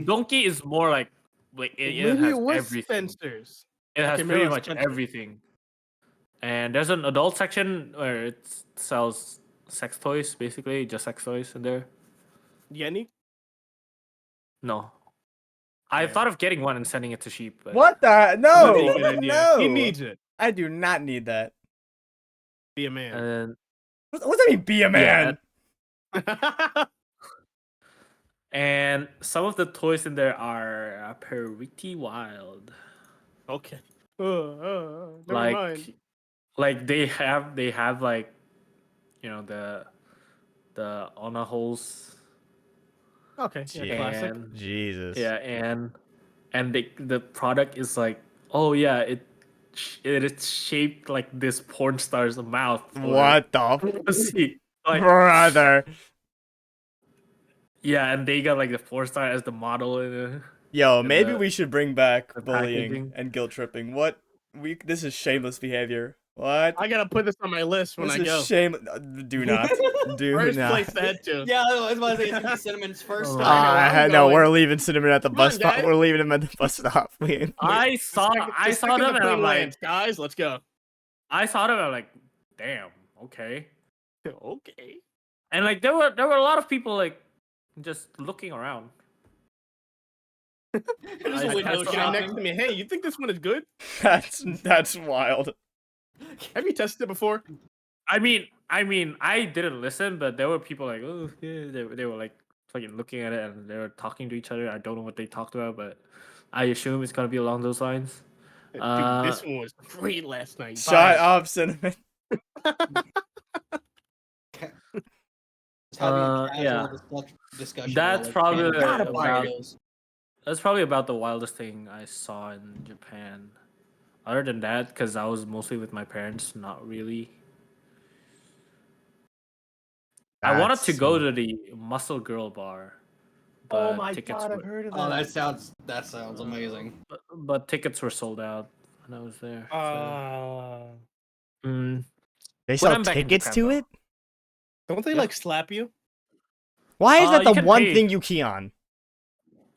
Speaker 4: Donkey is more like it
Speaker 2: maybe
Speaker 4: has
Speaker 2: it was
Speaker 4: everything.
Speaker 2: Spencer's.
Speaker 4: It has
Speaker 2: Okay,
Speaker 4: pretty
Speaker 2: Middle
Speaker 4: much
Speaker 2: Spencer.
Speaker 4: everything. And there's an adult section where it sells sex toys, basically just sex toys in there.
Speaker 2: Yenny?
Speaker 4: No, I
Speaker 2: Yeah.
Speaker 4: thought of getting one and sending it to Sheep. But
Speaker 1: What the?
Speaker 2: That'd be
Speaker 1: No,
Speaker 2: a good idea.
Speaker 1: no.
Speaker 2: He needs it.
Speaker 1: I do not need that.
Speaker 2: Be a man.
Speaker 4: And
Speaker 1: What's that mean? Be a man.
Speaker 4: and some of the toys in there are pretty wild.
Speaker 2: Okay. Never
Speaker 4: like
Speaker 2: mind.
Speaker 4: like they have like, you know, the honor holes.
Speaker 2: Okay. Yeah, classic.
Speaker 4: And
Speaker 1: Jesus.
Speaker 4: yeah, and the product is like, oh yeah, it is shaped like this porn star's mouth.
Speaker 1: What the
Speaker 4: See, like,
Speaker 1: brother?
Speaker 4: yeah, and they got like the porn star as the model
Speaker 1: Yo,
Speaker 4: and
Speaker 1: maybe
Speaker 4: the-
Speaker 1: we should bring back
Speaker 4: the
Speaker 1: bullying
Speaker 4: packaging.
Speaker 1: and guilt tripping. What? This is shameless behavior. What?
Speaker 2: I gotta put this on my list when
Speaker 1: This
Speaker 2: I
Speaker 1: is
Speaker 2: go.
Speaker 1: shame. Do not. Do
Speaker 2: First
Speaker 1: not.
Speaker 2: place to head to.
Speaker 3: Yeah, I was about to say it's gonna be Cinnamon's first
Speaker 4: Oh.
Speaker 3: stop.
Speaker 2: I'm
Speaker 1: No,
Speaker 2: going.
Speaker 1: we're leaving Cinnamon at the
Speaker 2: Come
Speaker 1: bus
Speaker 2: on,
Speaker 1: stop.
Speaker 2: guys.
Speaker 1: We're leaving him at the bus stop.
Speaker 4: I saw them and I'm like,
Speaker 2: guys, let's go.
Speaker 4: I saw them and I'm like, damn, okay.
Speaker 2: Okay.
Speaker 4: And like there were a lot of people like just looking around.
Speaker 3: Just
Speaker 4: I-
Speaker 3: window
Speaker 4: I-
Speaker 2: The guy
Speaker 3: shopping.
Speaker 2: next to me, hey, you think this one is good?
Speaker 1: That's wild.
Speaker 2: Have you tested it before?
Speaker 4: I mean, I didn't listen, but there were people like, oh yeah, they were like fucking looking at it and they were talking to each other. I don't know what they talked about, but I assume it's gonna be along those lines.
Speaker 2: Dude,
Speaker 4: Uh,
Speaker 2: this one was great last night.
Speaker 1: Shut
Speaker 2: Bye.
Speaker 1: up, Cinnamon.
Speaker 3: Just having a
Speaker 4: yeah.
Speaker 3: casual discussion.
Speaker 4: That's
Speaker 3: about,
Speaker 4: probably
Speaker 3: "Man, gotta buy
Speaker 4: about-
Speaker 3: those."
Speaker 4: That's probably about the wildest thing I saw in Japan. Other than that, because I was mostly with my parents, not really. I wanted to go to the Muscle Girl bar.
Speaker 2: Oh
Speaker 4: but
Speaker 2: my
Speaker 4: tickets
Speaker 2: god, I've
Speaker 4: were-
Speaker 2: heard of
Speaker 3: Oh,
Speaker 2: that.
Speaker 3: that sounds amazing.
Speaker 4: but tickets were sold out when I was there. so-
Speaker 2: Uh,
Speaker 4: Mm,
Speaker 1: They
Speaker 4: When
Speaker 1: sell
Speaker 4: I'm back in
Speaker 1: tickets
Speaker 4: Japan,
Speaker 1: to
Speaker 4: though.
Speaker 1: it?
Speaker 2: don't they
Speaker 4: Yeah.
Speaker 2: like slap you?
Speaker 1: Why is that
Speaker 4: you
Speaker 1: the
Speaker 4: can
Speaker 1: one
Speaker 4: pay.
Speaker 1: thing you key on?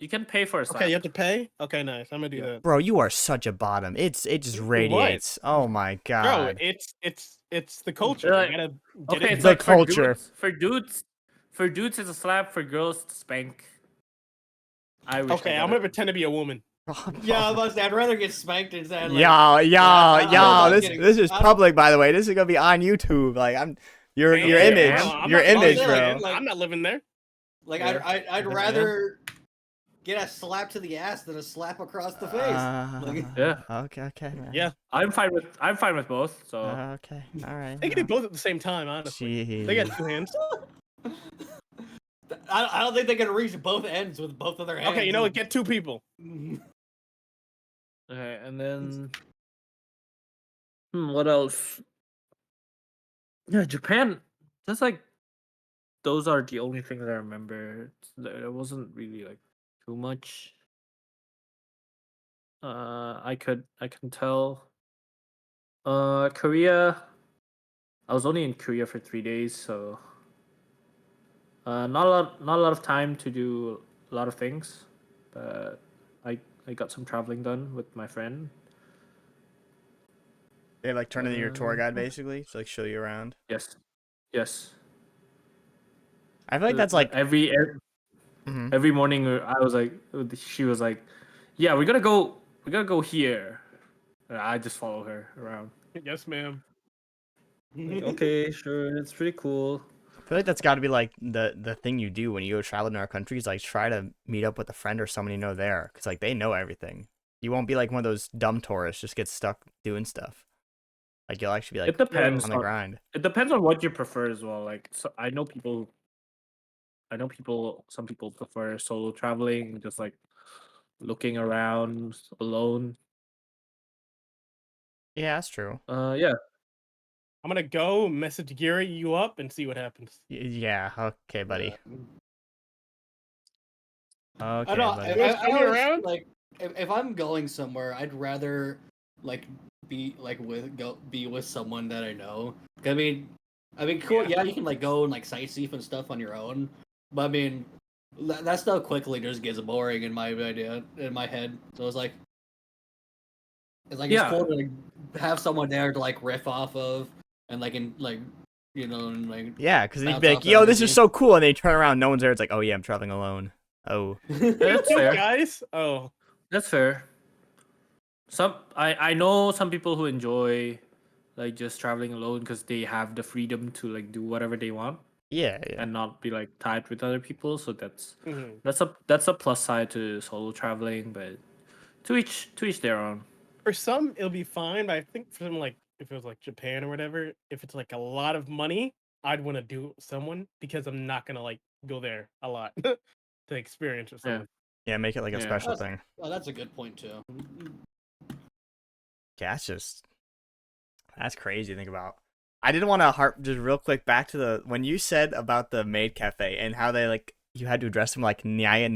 Speaker 4: you can pay for a slap.
Speaker 2: Okay, you have to pay? Okay, nice. I'm gonna do that.
Speaker 1: Bro, you are such a bottom. It just radiates. Oh my
Speaker 2: Bro,
Speaker 1: god.
Speaker 2: it's the culture.
Speaker 4: Like,
Speaker 2: You gotta get
Speaker 4: Okay,
Speaker 2: it.
Speaker 4: it's
Speaker 1: The
Speaker 4: like
Speaker 1: culture.
Speaker 4: For dudes it's a slap. For girls, it's a spank. I wish I
Speaker 2: Okay,
Speaker 4: got
Speaker 2: I'm gonna
Speaker 4: it.
Speaker 2: pretend to be a woman.
Speaker 3: Yeah, I was about to say, I'd rather get spanked instead. Like,
Speaker 1: Yo, yo,
Speaker 3: I'm
Speaker 1: yo,
Speaker 3: not
Speaker 1: this
Speaker 3: getting-
Speaker 1: this is
Speaker 3: I don't-
Speaker 1: public, by the way. This is gonna be on YouTube. Like your
Speaker 2: Hey,
Speaker 1: image,
Speaker 2: I'm
Speaker 1: your
Speaker 2: not
Speaker 1: image,
Speaker 2: living
Speaker 1: bro.
Speaker 2: there.
Speaker 3: Like-
Speaker 2: I'm not living there.
Speaker 3: Like
Speaker 4: Yeah.
Speaker 3: I'd
Speaker 2: Yeah.
Speaker 3: rather get a slap to the ass than a slap across the face. Like-
Speaker 4: Yeah,
Speaker 1: Okay.
Speaker 2: Yeah.
Speaker 4: I'm fine with both. So
Speaker 1: Okay. All right.
Speaker 2: They can do both at the same time, honestly.
Speaker 1: Jeez.
Speaker 2: They got two hands.
Speaker 3: I don't think they can reach both ends with both of their hands.
Speaker 2: Okay, you know what? Get two people.
Speaker 4: okay, and then what else? Yeah, Japan. That's like those are the only things I remember. There wasn't really like too much. I can tell. Korea. I was only in Korea for 3 days, so not a lot of time to do a lot of things, but I got some traveling done with my friend.
Speaker 1: They like turn into your tour guide basically, to like show you around.
Speaker 4: Yes.
Speaker 1: I feel like that's like
Speaker 4: every
Speaker 1: mhm.
Speaker 4: every morning. She was like, "Yeah, we're gonna go here." And I just follow her around.
Speaker 2: Yes, ma'am.
Speaker 4: Like, okay, sure, it's pretty cool.
Speaker 1: I feel like that's got to be like the thing you do when you go travel to our countries. Like try to meet up with a friend or someone you know there, because like they know everything. You won't be like one of those dumb tourists just get stuck doing stuff. Like you'll actually be like
Speaker 4: It depends
Speaker 1: on the grind.
Speaker 4: It depends on what you prefer as well. Like, so I know some people prefer solo traveling, just like looking around alone.
Speaker 1: Yeah, that's true.
Speaker 4: Yeah.
Speaker 2: I'm gonna go message Gary you up and see what happens.
Speaker 1: Yeah. Okay, buddy. Okay,
Speaker 3: I don't.
Speaker 1: buddy.
Speaker 2: You guys coming
Speaker 3: always,
Speaker 2: around?
Speaker 3: Like, if I'm going somewhere, I'd rather like be with someone that I know. I mean, cool.
Speaker 2: Yeah.
Speaker 3: Yeah, you can like go and like sightsee and stuff on your own, but I mean, that stuff quickly just gets boring in my head. So it's like, It's like
Speaker 4: Yeah.
Speaker 3: it's cool to like have someone there to like riff off of and like in like and like
Speaker 1: Yeah, because he'd
Speaker 3: bounce
Speaker 1: be like,
Speaker 3: off
Speaker 1: "Yo, this is
Speaker 3: energy.
Speaker 1: so cool," and they turn around, no one's there. It's like, "Oh yeah, I'm traveling alone." Oh,
Speaker 4: That's
Speaker 2: Yo,
Speaker 4: fair.
Speaker 2: guys. Oh,
Speaker 4: That's fair. I know some people who enjoy like just traveling alone because they have the freedom to like do whatever they want
Speaker 1: yeah, yeah.
Speaker 4: and not be like tied with other people. So
Speaker 2: mhm.
Speaker 4: that's a plus side to solo traveling, but to each their own.
Speaker 2: For some it'll be fine, but I think for some like if it was like Japan or whatever, if it's like a lot of money, I'd want to do it with someone because I'm not gonna like go there a lot to experience with
Speaker 4: Yeah.
Speaker 2: someone.
Speaker 1: Yeah, make it like a
Speaker 4: Yeah.
Speaker 1: special thing.
Speaker 3: Oh, that's a good point too.
Speaker 1: Yeah, that's crazy to think about. I did want to harp just real quick back to the when you said about the maid cafe and how they like you had to address them like Naya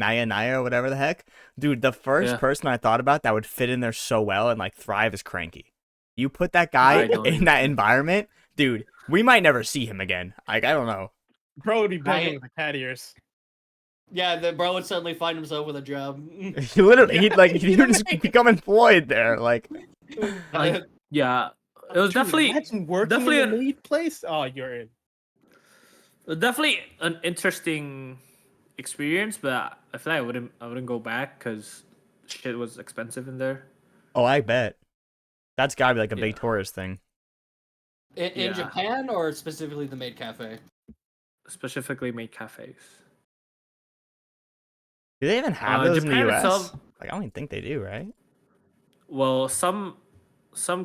Speaker 1: or whatever the heck. Dude, the first
Speaker 4: Yeah.
Speaker 1: person I thought about that would fit in there so well and like thrive is Cranky. You put that guy
Speaker 4: I know.
Speaker 1: in that environment, dude, we might never see him again. Like, I don't know.
Speaker 2: Bro would be begging
Speaker 3: Right.
Speaker 2: with the cat ears.
Speaker 3: Yeah, the bro would suddenly find himself with a job.
Speaker 1: He literally, he would just become employed there. Like,
Speaker 4: Like, yeah, it was
Speaker 2: Dude,
Speaker 4: definitely
Speaker 2: imagine working
Speaker 4: definitely
Speaker 2: in the
Speaker 4: an-
Speaker 2: maid place. Oh, you're in.
Speaker 4: definitely an interesting experience, but I feel like I wouldn't go back because shit was expensive in there.
Speaker 1: oh, I bet. That's gotta be like a big
Speaker 4: Yeah.
Speaker 1: tourist thing.
Speaker 3: In
Speaker 4: Yeah.
Speaker 3: Japan or specifically the maid cafe?
Speaker 4: Specifically made cafes.
Speaker 1: Do they even have those in the
Speaker 4: Japan
Speaker 1: US?
Speaker 4: itself-
Speaker 1: Like, I don't even think they do, right?
Speaker 4: Well, some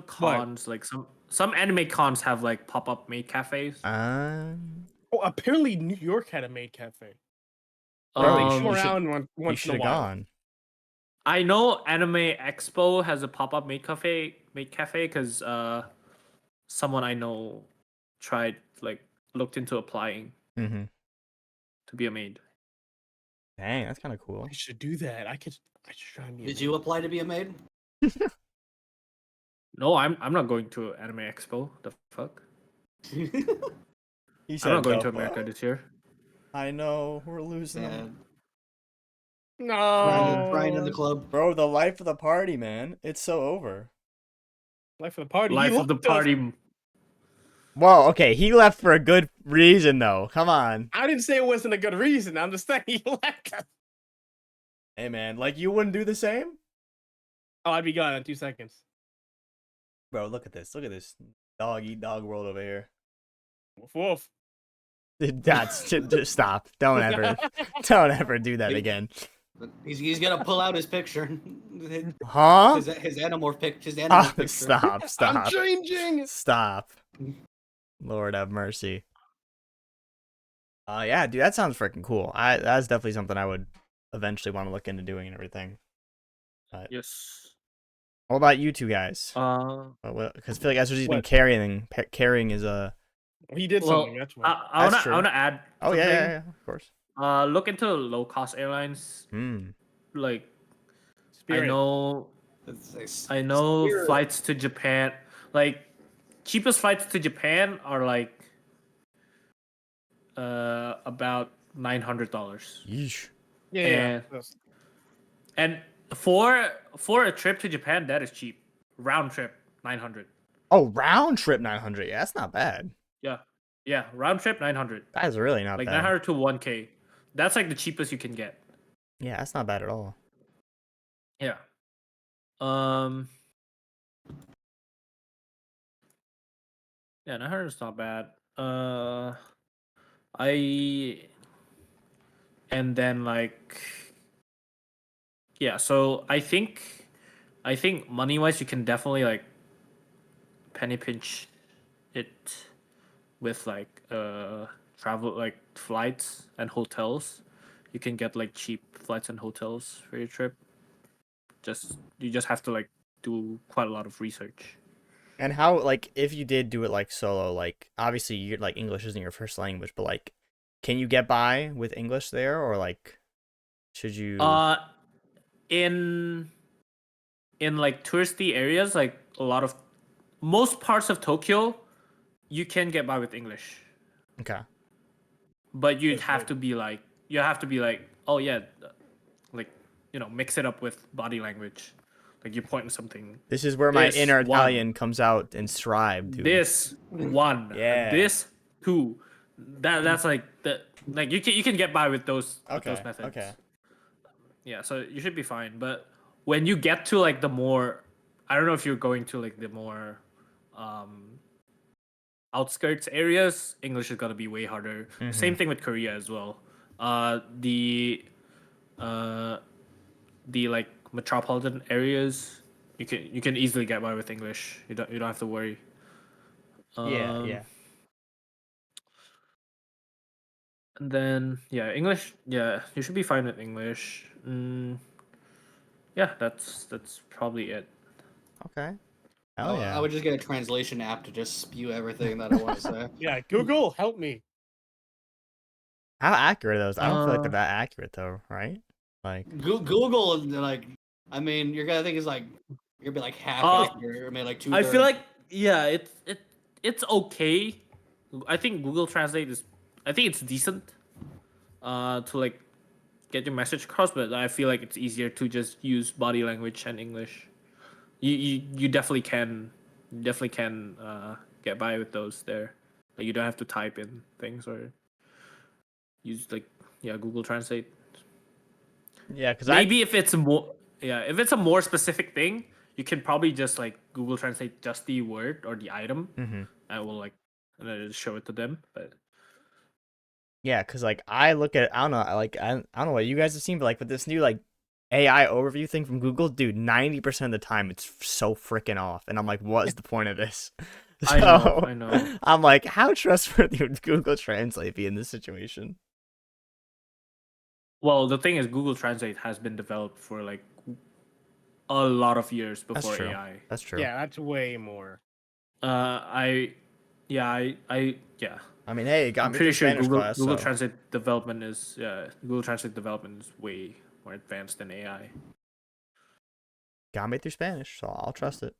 Speaker 4: cons like some anime cons have like pop up maid cafes.
Speaker 2: Oh, apparently New York had a maid cafe.
Speaker 1: Bro,
Speaker 2: They
Speaker 1: you
Speaker 2: come
Speaker 1: should-
Speaker 2: around
Speaker 1: you
Speaker 2: once
Speaker 1: should
Speaker 2: in
Speaker 1: have
Speaker 2: a while.
Speaker 1: gone.
Speaker 4: I know Anime Expo has a pop up maid cafe because someone I know tried like looked into applying
Speaker 1: Mm-hmm.
Speaker 4: to be a maid.
Speaker 1: Dang, that's kind of cool.
Speaker 2: I should do that. I should try and be. a
Speaker 3: Did
Speaker 2: maid.
Speaker 3: you apply to be a maid?
Speaker 4: No, I'm not going to Anime Expo. The fuck?
Speaker 1: He
Speaker 4: I'm not going
Speaker 1: "The
Speaker 4: to America
Speaker 1: fuck?"
Speaker 4: this year.
Speaker 1: I know, we're losing
Speaker 3: Yeah,
Speaker 1: him.
Speaker 2: No.
Speaker 3: Brian in the club.
Speaker 1: Bro, the life of the party, man. It's so over.
Speaker 2: Life of the party. He
Speaker 4: Life of the
Speaker 2: left us.
Speaker 4: party.
Speaker 1: Well, okay, he left for a good reason, though. Come on.
Speaker 2: I didn't say it wasn't a good reason. I'm just saying he left us.
Speaker 1: Hey, man, like, you wouldn't do the same?
Speaker 2: Oh, I'd be gone in 2 seconds.
Speaker 1: Bro, look at this. Look at this dog eat dog world over here.
Speaker 2: Woof woof.
Speaker 1: That's just stop. Don't ever do that again.
Speaker 3: He's gonna pull out his picture.
Speaker 1: Huh?
Speaker 3: His animorph His animorph picture.
Speaker 1: Stop,
Speaker 2: I'm
Speaker 1: stop,
Speaker 2: changing.
Speaker 1: stop. Lord have mercy. Yeah, dude, that sounds freaking cool. That's definitely something I would eventually want to look into doing and everything.
Speaker 4: Yes.
Speaker 1: What about you two guys? Because I feel like SRG's been
Speaker 2: What?
Speaker 1: carrying his
Speaker 2: He did
Speaker 4: Well,
Speaker 2: something. That's why.
Speaker 4: I
Speaker 1: That's
Speaker 4: wanna
Speaker 1: true.
Speaker 4: add.
Speaker 1: Oh yeah,
Speaker 4: something.
Speaker 1: yeah, of course.
Speaker 4: Look into low cost airlines.
Speaker 1: Hmm.
Speaker 4: Like
Speaker 2: Spirit.
Speaker 4: I know
Speaker 3: Spirit.
Speaker 4: flights to Japan. Like cheapest flights to Japan are like about $900.
Speaker 1: Yeesh.
Speaker 2: Yeah.
Speaker 4: and-
Speaker 2: That's-
Speaker 4: And for a trip to Japan, that is cheap. Round trip, 900.
Speaker 1: Oh, round trip 900. Yeah, that's not bad.
Speaker 4: Yeah, round trip 900.
Speaker 1: That is really not
Speaker 4: Like
Speaker 1: bad.
Speaker 4: 900 to 1K. That's like the cheapest you can get.
Speaker 1: Yeah, that's not bad at all.
Speaker 4: Yeah. Yeah, 900 is not bad. And then like yeah, so I think money wise you can definitely like penny pinch it with like travel like flights and hotels. You can get like cheap flights and hotels for your trip. You just have to like do quite a lot of research.
Speaker 1: And how, like, if you did do it like solo, like, obviously you're like English isn't your first language, but like, can you get by with English there, or like, should you?
Speaker 4: In like touristy areas, like most parts of Tokyo, you can get by with English,
Speaker 1: Okay.
Speaker 4: but you'd
Speaker 2: Okay.
Speaker 4: have to be like oh yeah, like mix it up with body language. Like you point at something.
Speaker 1: This is where my
Speaker 4: This
Speaker 1: inner
Speaker 4: one.
Speaker 1: Italian comes out and strive, dude.
Speaker 4: This one.
Speaker 1: Yeah.
Speaker 4: This two. That's like that. Like you can get by with those methods.
Speaker 1: Okay.
Speaker 4: Yeah, so you should be fine. But when you get to like the more, I don't know if you're going to like the more outskirts areas, English is gonna be way harder. Same thing with Korea as well. The like metropolitan areas, you can easily get by with English. You don't have to worry.
Speaker 1: Yeah.
Speaker 4: And then English. Yeah, you should be fine with English. Yeah, that's probably it.
Speaker 1: Okay. Hell yeah.
Speaker 3: I would just get a translation app to just spew everything that I want to say.
Speaker 2: Yeah, Google, help me.
Speaker 1: How accurate are those? I don't feel like they're
Speaker 4: Uh,
Speaker 1: that accurate though, right? Like,
Speaker 3: Google, like, I mean, you're gonna think it's like you're gonna be like half accurate, or maybe like two.
Speaker 4: I feel like it's okay. I think Google Translate I think it's decent. To like get your message across, but I feel like it's easier to just use body language and English. You definitely can get by with those there. Like you don't have to type in things or use like Google Translate.
Speaker 1: yeah, because
Speaker 4: Maybe if it's a more specific thing, you can probably just like Google Translate just the word or the item.
Speaker 1: Mhm.
Speaker 4: And will like and then just show it to them. But
Speaker 1: Yeah, because like I look at, I don't know, like I don't know what you guys have seen, but like with this new like AI overview thing from Google, dude, 90% of the time it's so freaking off, and I'm like, what is the point of this?
Speaker 4: I know.
Speaker 1: I'm like, how trustworthy would Google Translate be in this situation?
Speaker 4: Well, the thing is, Google Translate has been developed for like a lot of years
Speaker 1: That's
Speaker 4: before
Speaker 1: true.
Speaker 4: AI.
Speaker 1: That's true.
Speaker 2: Yeah, that's way more.
Speaker 4: I
Speaker 1: I mean, hey, it got
Speaker 4: I'm
Speaker 1: me
Speaker 4: pretty
Speaker 1: through
Speaker 4: sure
Speaker 1: Spanish class.
Speaker 4: Google
Speaker 1: So.
Speaker 4: Translate development is way more advanced than AI.
Speaker 1: Got me through Spanish, so I'll trust it.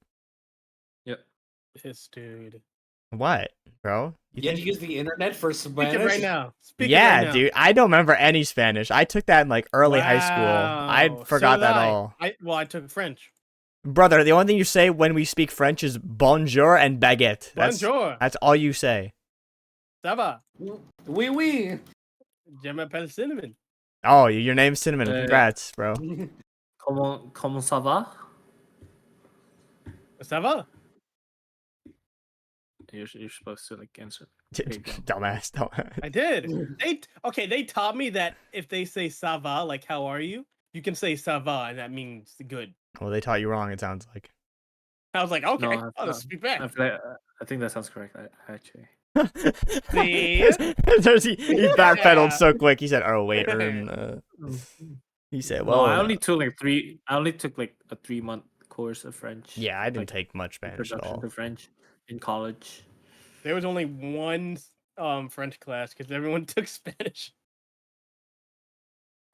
Speaker 4: Yep.
Speaker 2: This dude.
Speaker 1: What, bro?
Speaker 3: You had to use the internet for Spanish.
Speaker 2: Speak it right now. Speak it
Speaker 1: Yeah,
Speaker 2: right now.
Speaker 1: dude. I don't remember any Spanish. I took that in like early high school. I
Speaker 2: Wow.
Speaker 1: forgot
Speaker 2: So
Speaker 1: that
Speaker 2: did I.
Speaker 1: all.
Speaker 2: I took French.
Speaker 1: Brother, the only thing you say when we speak French is bonjour and baguette.
Speaker 2: Bonjour.
Speaker 1: That's all you say.
Speaker 2: Ça va?
Speaker 3: Oui, oui.
Speaker 2: Je m'appelle Cinnamon.
Speaker 1: Oh, your name's Cinnamon. Congrats, bro.
Speaker 4: Comment ça va?
Speaker 2: Ça va?
Speaker 4: You're supposed to like answer. There you go.
Speaker 1: Dumbass.
Speaker 2: I did. They taught me that if they say ça va, like how are you, you can say ça va, and that means good.
Speaker 1: Well, they taught you wrong, it sounds like.
Speaker 2: I was like, okay,
Speaker 4: No,
Speaker 2: I'll just speak back.
Speaker 4: I think that sounds correct. Actually.
Speaker 2: See?
Speaker 1: he backpedaled
Speaker 2: Yeah.
Speaker 1: so quick. He said, "Oh wait," he said, "Well,
Speaker 4: No, I only took like a 3-month course of French.
Speaker 1: yeah, I didn't
Speaker 4: like,
Speaker 1: take much Spanish at
Speaker 4: introduction
Speaker 1: all."
Speaker 4: to French in college.
Speaker 2: There was only one French class because everyone took Spanish.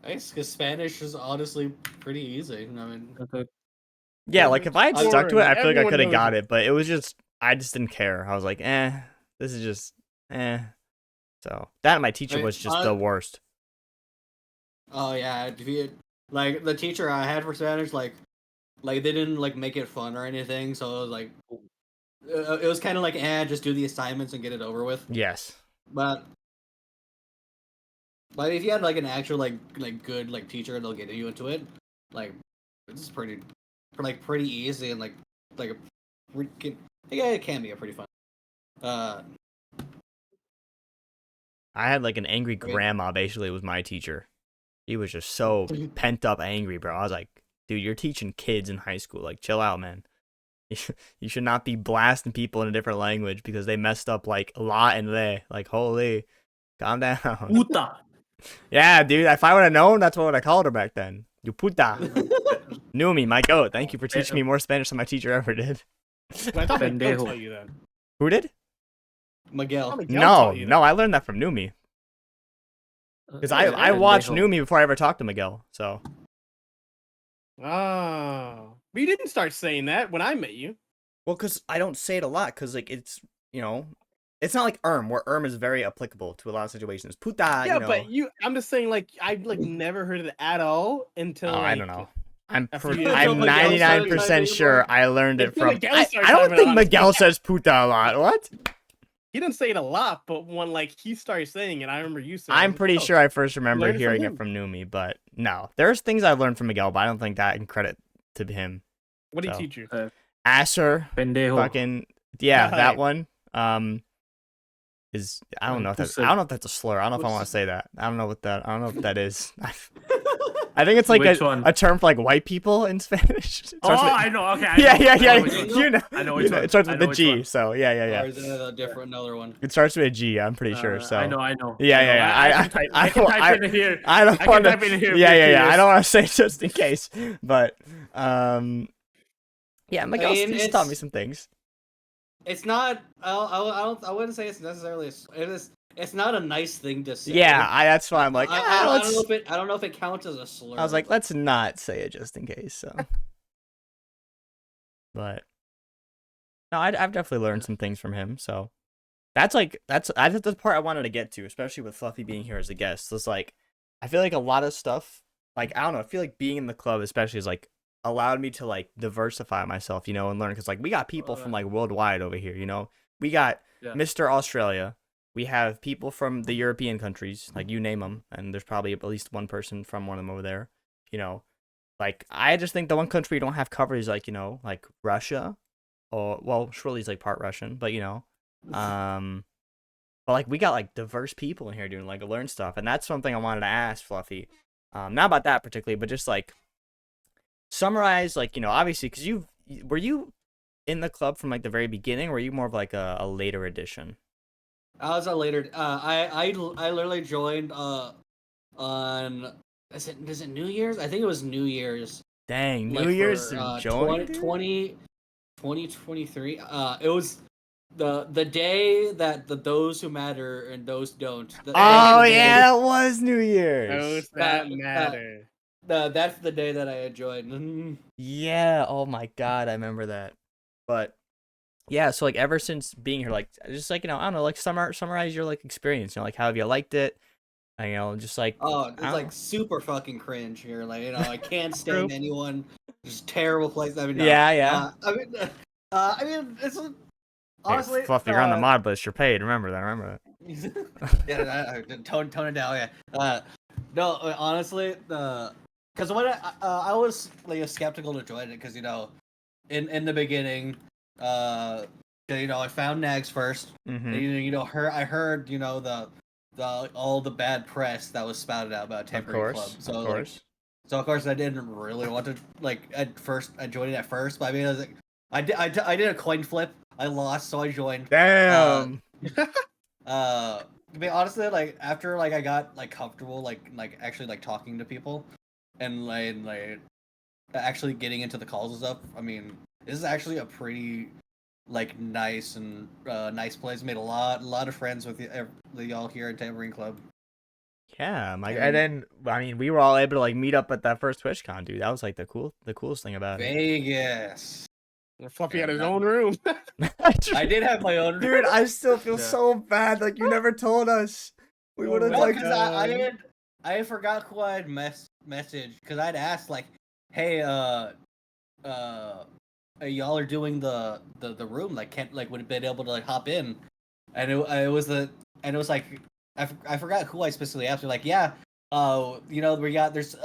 Speaker 3: Nice, because Spanish is honestly pretty easy. I mean,
Speaker 1: Yeah, like if I had
Speaker 2: Boring.
Speaker 1: stuck to it, I feel like I
Speaker 2: Everyone
Speaker 1: could have
Speaker 2: knows
Speaker 1: got
Speaker 2: it.
Speaker 1: it, but it was just I just didn't care. I was like, this is just So that and my teacher
Speaker 3: Wait,
Speaker 1: was just the worst.
Speaker 3: oh yeah, like the teacher I had for Spanish, like they didn't like make it fun or anything, so it was like it was kind of like just do the assignments and get it over with.
Speaker 1: Yes.
Speaker 3: But if you had like an actual like good like teacher, they'll get you into it. Like it's pretty easy and it can be a pretty fun.
Speaker 1: I had like an angry
Speaker 3: Wait.
Speaker 1: grandma basically was my teacher. He was just so pent up angry, bro. I was like, dude, you're teaching kids in high school. Like, chill out, man. You should not be blasting people in a different language because they messed up like la and le. Like, holy, calm down.
Speaker 4: Puta.
Speaker 1: Yeah, dude. If I would have known, that's what I called her back then. You puta. Numi, my goat. Thank you for teaching me more Spanish than my teacher ever did.
Speaker 2: But I thought Miguel
Speaker 4: Pendejo.
Speaker 2: taught you that.
Speaker 1: Who did?
Speaker 3: Miguel.
Speaker 2: Miguel
Speaker 1: No,
Speaker 2: taught you
Speaker 1: no.
Speaker 2: that.
Speaker 1: I learned that from Numi because I watched Numi before I ever talked to Miguel. So
Speaker 2: Oh, but you didn't start saying that when I met you.
Speaker 1: well, because I don't say it a lot because like it's it's not like where is very applicable to a lot of situations. Puta,
Speaker 2: Yeah,
Speaker 1: you know.
Speaker 2: but I'm just saying, like, I've like never heard of it at all until.
Speaker 1: Oh, I
Speaker 2: like,
Speaker 1: don't know. I'm
Speaker 2: After you-
Speaker 1: I'm
Speaker 2: Until Miguel
Speaker 1: 99%
Speaker 3: started
Speaker 1: sure
Speaker 3: typing
Speaker 1: I learned it
Speaker 2: Until
Speaker 1: from.
Speaker 2: Miguel
Speaker 1: I
Speaker 2: started
Speaker 1: don't
Speaker 2: typing
Speaker 1: think
Speaker 2: on it.
Speaker 1: Miguel says puta a lot. What?
Speaker 2: He didn't say it a lot, but when like he started saying it, I remember you saying.
Speaker 1: I'm pretty sure I first remember
Speaker 2: learned it from
Speaker 1: hearing it
Speaker 2: him.
Speaker 1: from Numi, but no, there's things I've learned from Miguel, but I don't think that in credit to him.
Speaker 2: What did he
Speaker 1: So.
Speaker 2: teach you?
Speaker 1: Acer,
Speaker 4: Pendejo.
Speaker 1: fucking yeah, that
Speaker 2: Right.
Speaker 1: one. Is I don't know if that's a slur. I don't know if I want to say that. I don't know what that is. I think it's like
Speaker 4: Which one?
Speaker 1: a term for like white people in Spanish. It
Speaker 4: Oh,
Speaker 1: starts with-
Speaker 4: I know. Okay. I
Speaker 1: yeah,
Speaker 4: know,
Speaker 1: yeah,
Speaker 4: I know
Speaker 1: yeah.
Speaker 4: which one.
Speaker 1: You know,
Speaker 4: I know
Speaker 1: you
Speaker 4: which
Speaker 1: know,
Speaker 4: one.
Speaker 1: it starts
Speaker 4: I
Speaker 1: with
Speaker 4: know
Speaker 1: the
Speaker 4: which
Speaker 1: G.
Speaker 4: one.
Speaker 1: So yeah, yeah,
Speaker 3: Or
Speaker 1: yeah.
Speaker 3: is it a different another one?
Speaker 1: It starts with a G. I'm pretty sure. So
Speaker 4: I know. I know.
Speaker 1: Yeah,
Speaker 4: I know.
Speaker 1: yeah, yeah.
Speaker 4: I can type in here.
Speaker 1: I don't
Speaker 4: I
Speaker 1: want
Speaker 4: can type in here.
Speaker 1: Yeah,
Speaker 4: for
Speaker 1: yeah, yeah. I
Speaker 4: years.
Speaker 1: don't want to say it just in case, but yeah, Miguel
Speaker 3: mean,
Speaker 1: he's taught me
Speaker 3: it's-
Speaker 1: some things.
Speaker 3: It's not. I wouldn't say it's necessarily. It is. It's not a nice thing to say.
Speaker 1: Yeah, that's why I'm like,
Speaker 3: I don't
Speaker 1: let's.
Speaker 3: know if it. I don't know if it counts as a slur.
Speaker 1: I was like, let's not say it just in case. So, but no, I've definitely learned some things from him. So that's the part I wanted to get to, especially with Fluffy being here as a guest. It's like I feel like a lot of stuff, like I don't know, I feel like being in the club especially is like allowed me to like diversify myself, you know, and learn because like we got people from like worldwide over here, you know. We got
Speaker 4: Yeah.
Speaker 1: Mr. Australia. We have people from the European countries, like you name them, and there's probably at least one person from one of them over there. You know, like I just think the one country we don't have covered is like, you know, like Russia, or well, Shirley's like part Russian, but you know, but like we got like diverse people in here doing like learn stuff, and that's something I wanted to ask Fluffy, not about that particularly, but just like summarize, like, you know, obviously because were you in the club from like the very beginning, or were you more of like a later addition?
Speaker 3: I was a later. I literally joined on is it New Year's? I think it was New Year's.
Speaker 1: Dang,
Speaker 3: like,
Speaker 1: New Year's
Speaker 3: for,
Speaker 1: joined?
Speaker 3: 2023. It was the day that those who matter and those don't.
Speaker 1: Oh
Speaker 3: the day-
Speaker 1: yeah, that was New Year's.
Speaker 2: Those that
Speaker 3: That-
Speaker 2: matter.
Speaker 3: that's the day that I had joined.
Speaker 1: Yeah, oh my god, I remember that. But yeah, so like ever since being here, like just like, you know, I don't know, like summarize your like experience, you know, like how have you liked it? You know, just like
Speaker 3: Oh, it's
Speaker 1: I don't
Speaker 3: like
Speaker 1: know.
Speaker 3: super fucking cringe here. Like, you know, I can't stand anyone. Just terrible place. I mean, no.
Speaker 1: Yeah, yeah.
Speaker 3: I mean, it's honestly.
Speaker 1: Hey, Fluffy, you're on the mod list, you're paid, remember that.
Speaker 3: Yeah, tone it down. Yeah. No, honestly, because when I was like skeptical to join it because, you know, in the beginning, you know, I found Nags first.
Speaker 1: Mm-hmm.
Speaker 3: You know, I heard, you know, the all the bad press that was spouted out about
Speaker 1: Of
Speaker 3: Temporary Club.
Speaker 1: course,
Speaker 3: So
Speaker 1: of course.
Speaker 3: so of course I didn't really want to like at first. I joined it at first, but I mean, I was like, I did a coin flip. I lost, so I joined.
Speaker 1: Damn.
Speaker 3: I mean, honestly, like after like I got like comfortable, like actually like talking to people, and like actually getting into the calls and stuff. I mean, this is actually a pretty like nice and nice place. Made a lot of friends with y'all here at Tambourine Club.
Speaker 1: Yeah,
Speaker 3: And-
Speaker 1: and then I mean we were all able to like meet up at that first TwitchCon, dude. That was like the coolest thing about it.
Speaker 3: Vegas.
Speaker 2: Fluffy had his
Speaker 3: Yeah,
Speaker 2: own room.
Speaker 3: I did have my own.
Speaker 1: Dude, I still feel
Speaker 4: Yeah.
Speaker 1: so bad. Like you never told us. We
Speaker 2: Oh
Speaker 1: would have
Speaker 2: my
Speaker 3: No,
Speaker 1: like.
Speaker 3: because I forgot who I'd messaged because I'd asked like, hey, y'all are doing the room, like can't like would have been able to like hop in, and it was like I forgot who I specifically asked. Like, yeah, you know, there's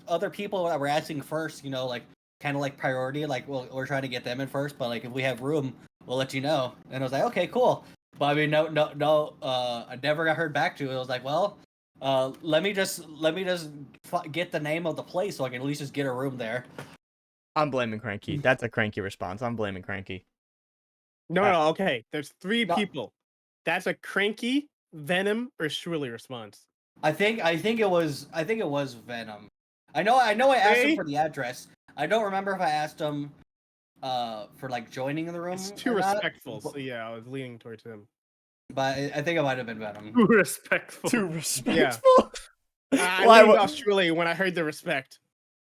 Speaker 3: other people that were asking first, you know, like kind of like priority, like well we're trying to get them in first, but like if we have room, we'll let you know. And I was like, okay, cool. But I mean, no, I never got heard back to. It was like, well, let me just get the name of the place so I can at least just get a room there.
Speaker 1: I'm blaming Cranky. That's a Cranky response. I'm blaming Cranky.
Speaker 2: No, okay. There's three
Speaker 3: No.
Speaker 2: people. That's a Cranky, Venom, or Shrilly response.
Speaker 3: I think it was Venom. I know I asked him
Speaker 2: Hey?
Speaker 3: for the address. I don't remember if I asked him for like joining in the room.
Speaker 2: It's too
Speaker 3: or not,
Speaker 2: respectful. So yeah, I was leaning towards him.
Speaker 3: but I think it might have been Venom.
Speaker 4: Too respectful.
Speaker 1: Too respectful.
Speaker 2: I
Speaker 1: Why?
Speaker 2: leaned off Shrilly when I heard the respect.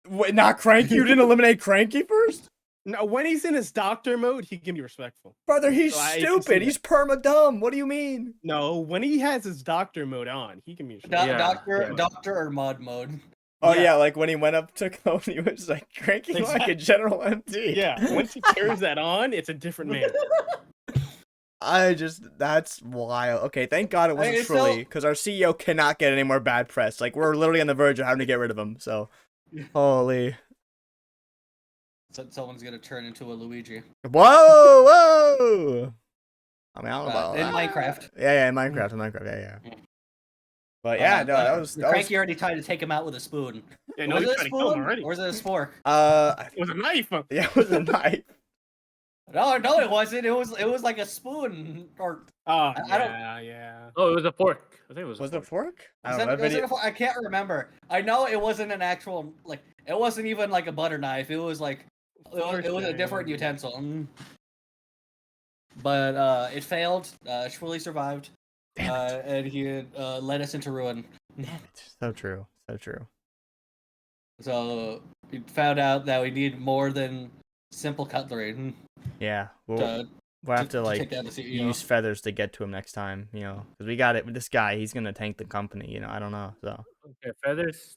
Speaker 1: Wait, not Cranky. You didn't eliminate Cranky first,
Speaker 2: No, when he's in his doctor mode, he can be respectful.
Speaker 1: brother. He's
Speaker 2: So I can see
Speaker 1: stupid.
Speaker 2: that.
Speaker 1: He's perma dumb. What do you mean?
Speaker 2: No, when he has his doctor mode on, he can be respectful.
Speaker 4: Yeah,
Speaker 3: Doctor or mod mode.
Speaker 1: Oh
Speaker 3: Yeah.
Speaker 1: yeah, like when he went up to Cone, he was like cranking like a General MT.
Speaker 2: Yeah, once he turns that on, it's a different man.
Speaker 1: That's wild. Okay, thank God it wasn't
Speaker 3: It's
Speaker 1: Shrilly,
Speaker 3: so-
Speaker 1: because our CEO cannot get any more bad press. Like, we're literally on the verge of having to get rid of him, so. Holy.
Speaker 3: So someone's gonna turn into a Luigi.
Speaker 1: Whoa, whoa! I mean, I don't know about
Speaker 3: In
Speaker 1: that.
Speaker 3: Minecraft.
Speaker 1: Yeah, in Minecraft, yeah. But yeah, no, that was.
Speaker 3: Cranky already tried to take him out with a spoon.
Speaker 2: Yeah, no,
Speaker 3: Was
Speaker 2: he's
Speaker 3: it a
Speaker 2: trying to kill him
Speaker 3: spoon
Speaker 2: already.
Speaker 3: or was it a spork?
Speaker 2: It was a knife.
Speaker 1: Yeah, it was a knife.
Speaker 3: No, it wasn't. It was like a spoon or
Speaker 2: Oh,
Speaker 3: I don't-
Speaker 2: yeah.
Speaker 4: Oh, it was a fork. I think it was.
Speaker 1: Was
Speaker 4: a
Speaker 1: it a fork? I
Speaker 3: Was
Speaker 1: don't know.
Speaker 3: it- was it I can't remember. I know it wasn't an actual like. It wasn't even like a butter knife. It was like it was a different utensil. But it failed. Shwilly survived. And he led us into ruin.
Speaker 1: So true. So true.
Speaker 3: So we found out that we need more than simple cutlery
Speaker 1: Yeah, we'll
Speaker 3: to
Speaker 1: have to
Speaker 3: take
Speaker 1: like
Speaker 3: down the CEO.
Speaker 1: use feathers to get to him next time, because we got it with this guy. He's gonna tank the company, I don't know. So
Speaker 4: Okay, feathers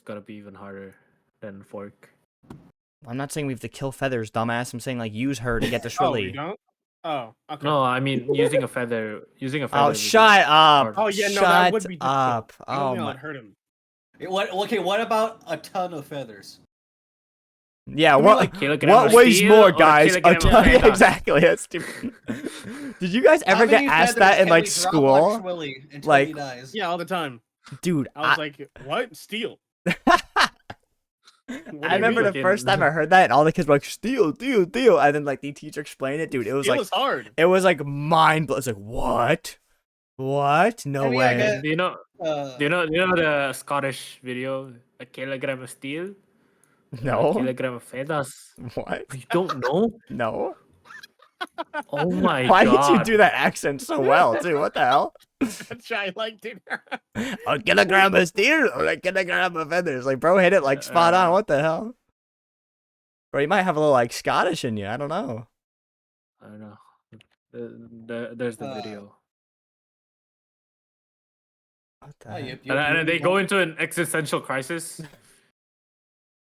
Speaker 4: gotta be even harder than fork.
Speaker 1: I'm not saying we have to kill feathers, dumbass. I'm saying like use her to get to
Speaker 2: Oh, we
Speaker 1: Shrilly.
Speaker 2: don't? Oh, okay.
Speaker 4: No, I mean using a feather.
Speaker 1: Oh,
Speaker 4: would be
Speaker 1: shut up!
Speaker 4: hard.
Speaker 2: Oh, yeah, no,
Speaker 1: Shut
Speaker 2: that would be difficult.
Speaker 1: up!
Speaker 2: I don't
Speaker 1: Oh
Speaker 2: think
Speaker 1: my.
Speaker 2: I'd hurt him.
Speaker 3: What about a ton of feathers?
Speaker 1: Yeah,
Speaker 4: You mean,
Speaker 1: what?
Speaker 4: like, kilogram
Speaker 1: What
Speaker 4: of
Speaker 1: weighs
Speaker 4: steel
Speaker 1: more,
Speaker 4: or
Speaker 1: guys?
Speaker 4: kilogram of feathers?
Speaker 1: Exactly. That's stupid. Did you guys ever
Speaker 3: How
Speaker 1: get
Speaker 3: many
Speaker 1: asked
Speaker 3: feathers
Speaker 1: that in
Speaker 3: can
Speaker 1: like
Speaker 3: we drop on
Speaker 1: school?
Speaker 3: Shwilly until
Speaker 1: Like-
Speaker 3: he dies?
Speaker 2: Yeah, all the time.
Speaker 1: Dude,
Speaker 2: I was like, what? Steel.
Speaker 1: I remember the
Speaker 4: mean?
Speaker 1: first time I heard that, and all the kids were like, "Steal, steal, steal," and then like the teacher explained it, dude. It was
Speaker 2: Steel
Speaker 1: like
Speaker 2: is hard.
Speaker 1: it was like mind blowing. It's like what? What? No
Speaker 3: I mean, I
Speaker 1: way.
Speaker 3: get-
Speaker 4: Do you know?
Speaker 3: Uh,
Speaker 4: Do you know the Scottish video? A kilogram of steel, a
Speaker 1: No.
Speaker 4: kilogram of feathers.
Speaker 1: What?
Speaker 4: You don't know?
Speaker 1: No.
Speaker 4: Oh my
Speaker 1: Why
Speaker 4: god!
Speaker 1: did you do that accent so well, too? What the hell?
Speaker 2: That's why I liked it.
Speaker 1: A kilogram of steel or a kilogram of feathers? Like, bro, hit it like spot on. What the hell? Bro, you might have a little like Scottish in you. I don't know.
Speaker 4: I don't know. There's the video.
Speaker 1: What the
Speaker 3: oh,
Speaker 1: heck?
Speaker 4: And then they go into an existential crisis.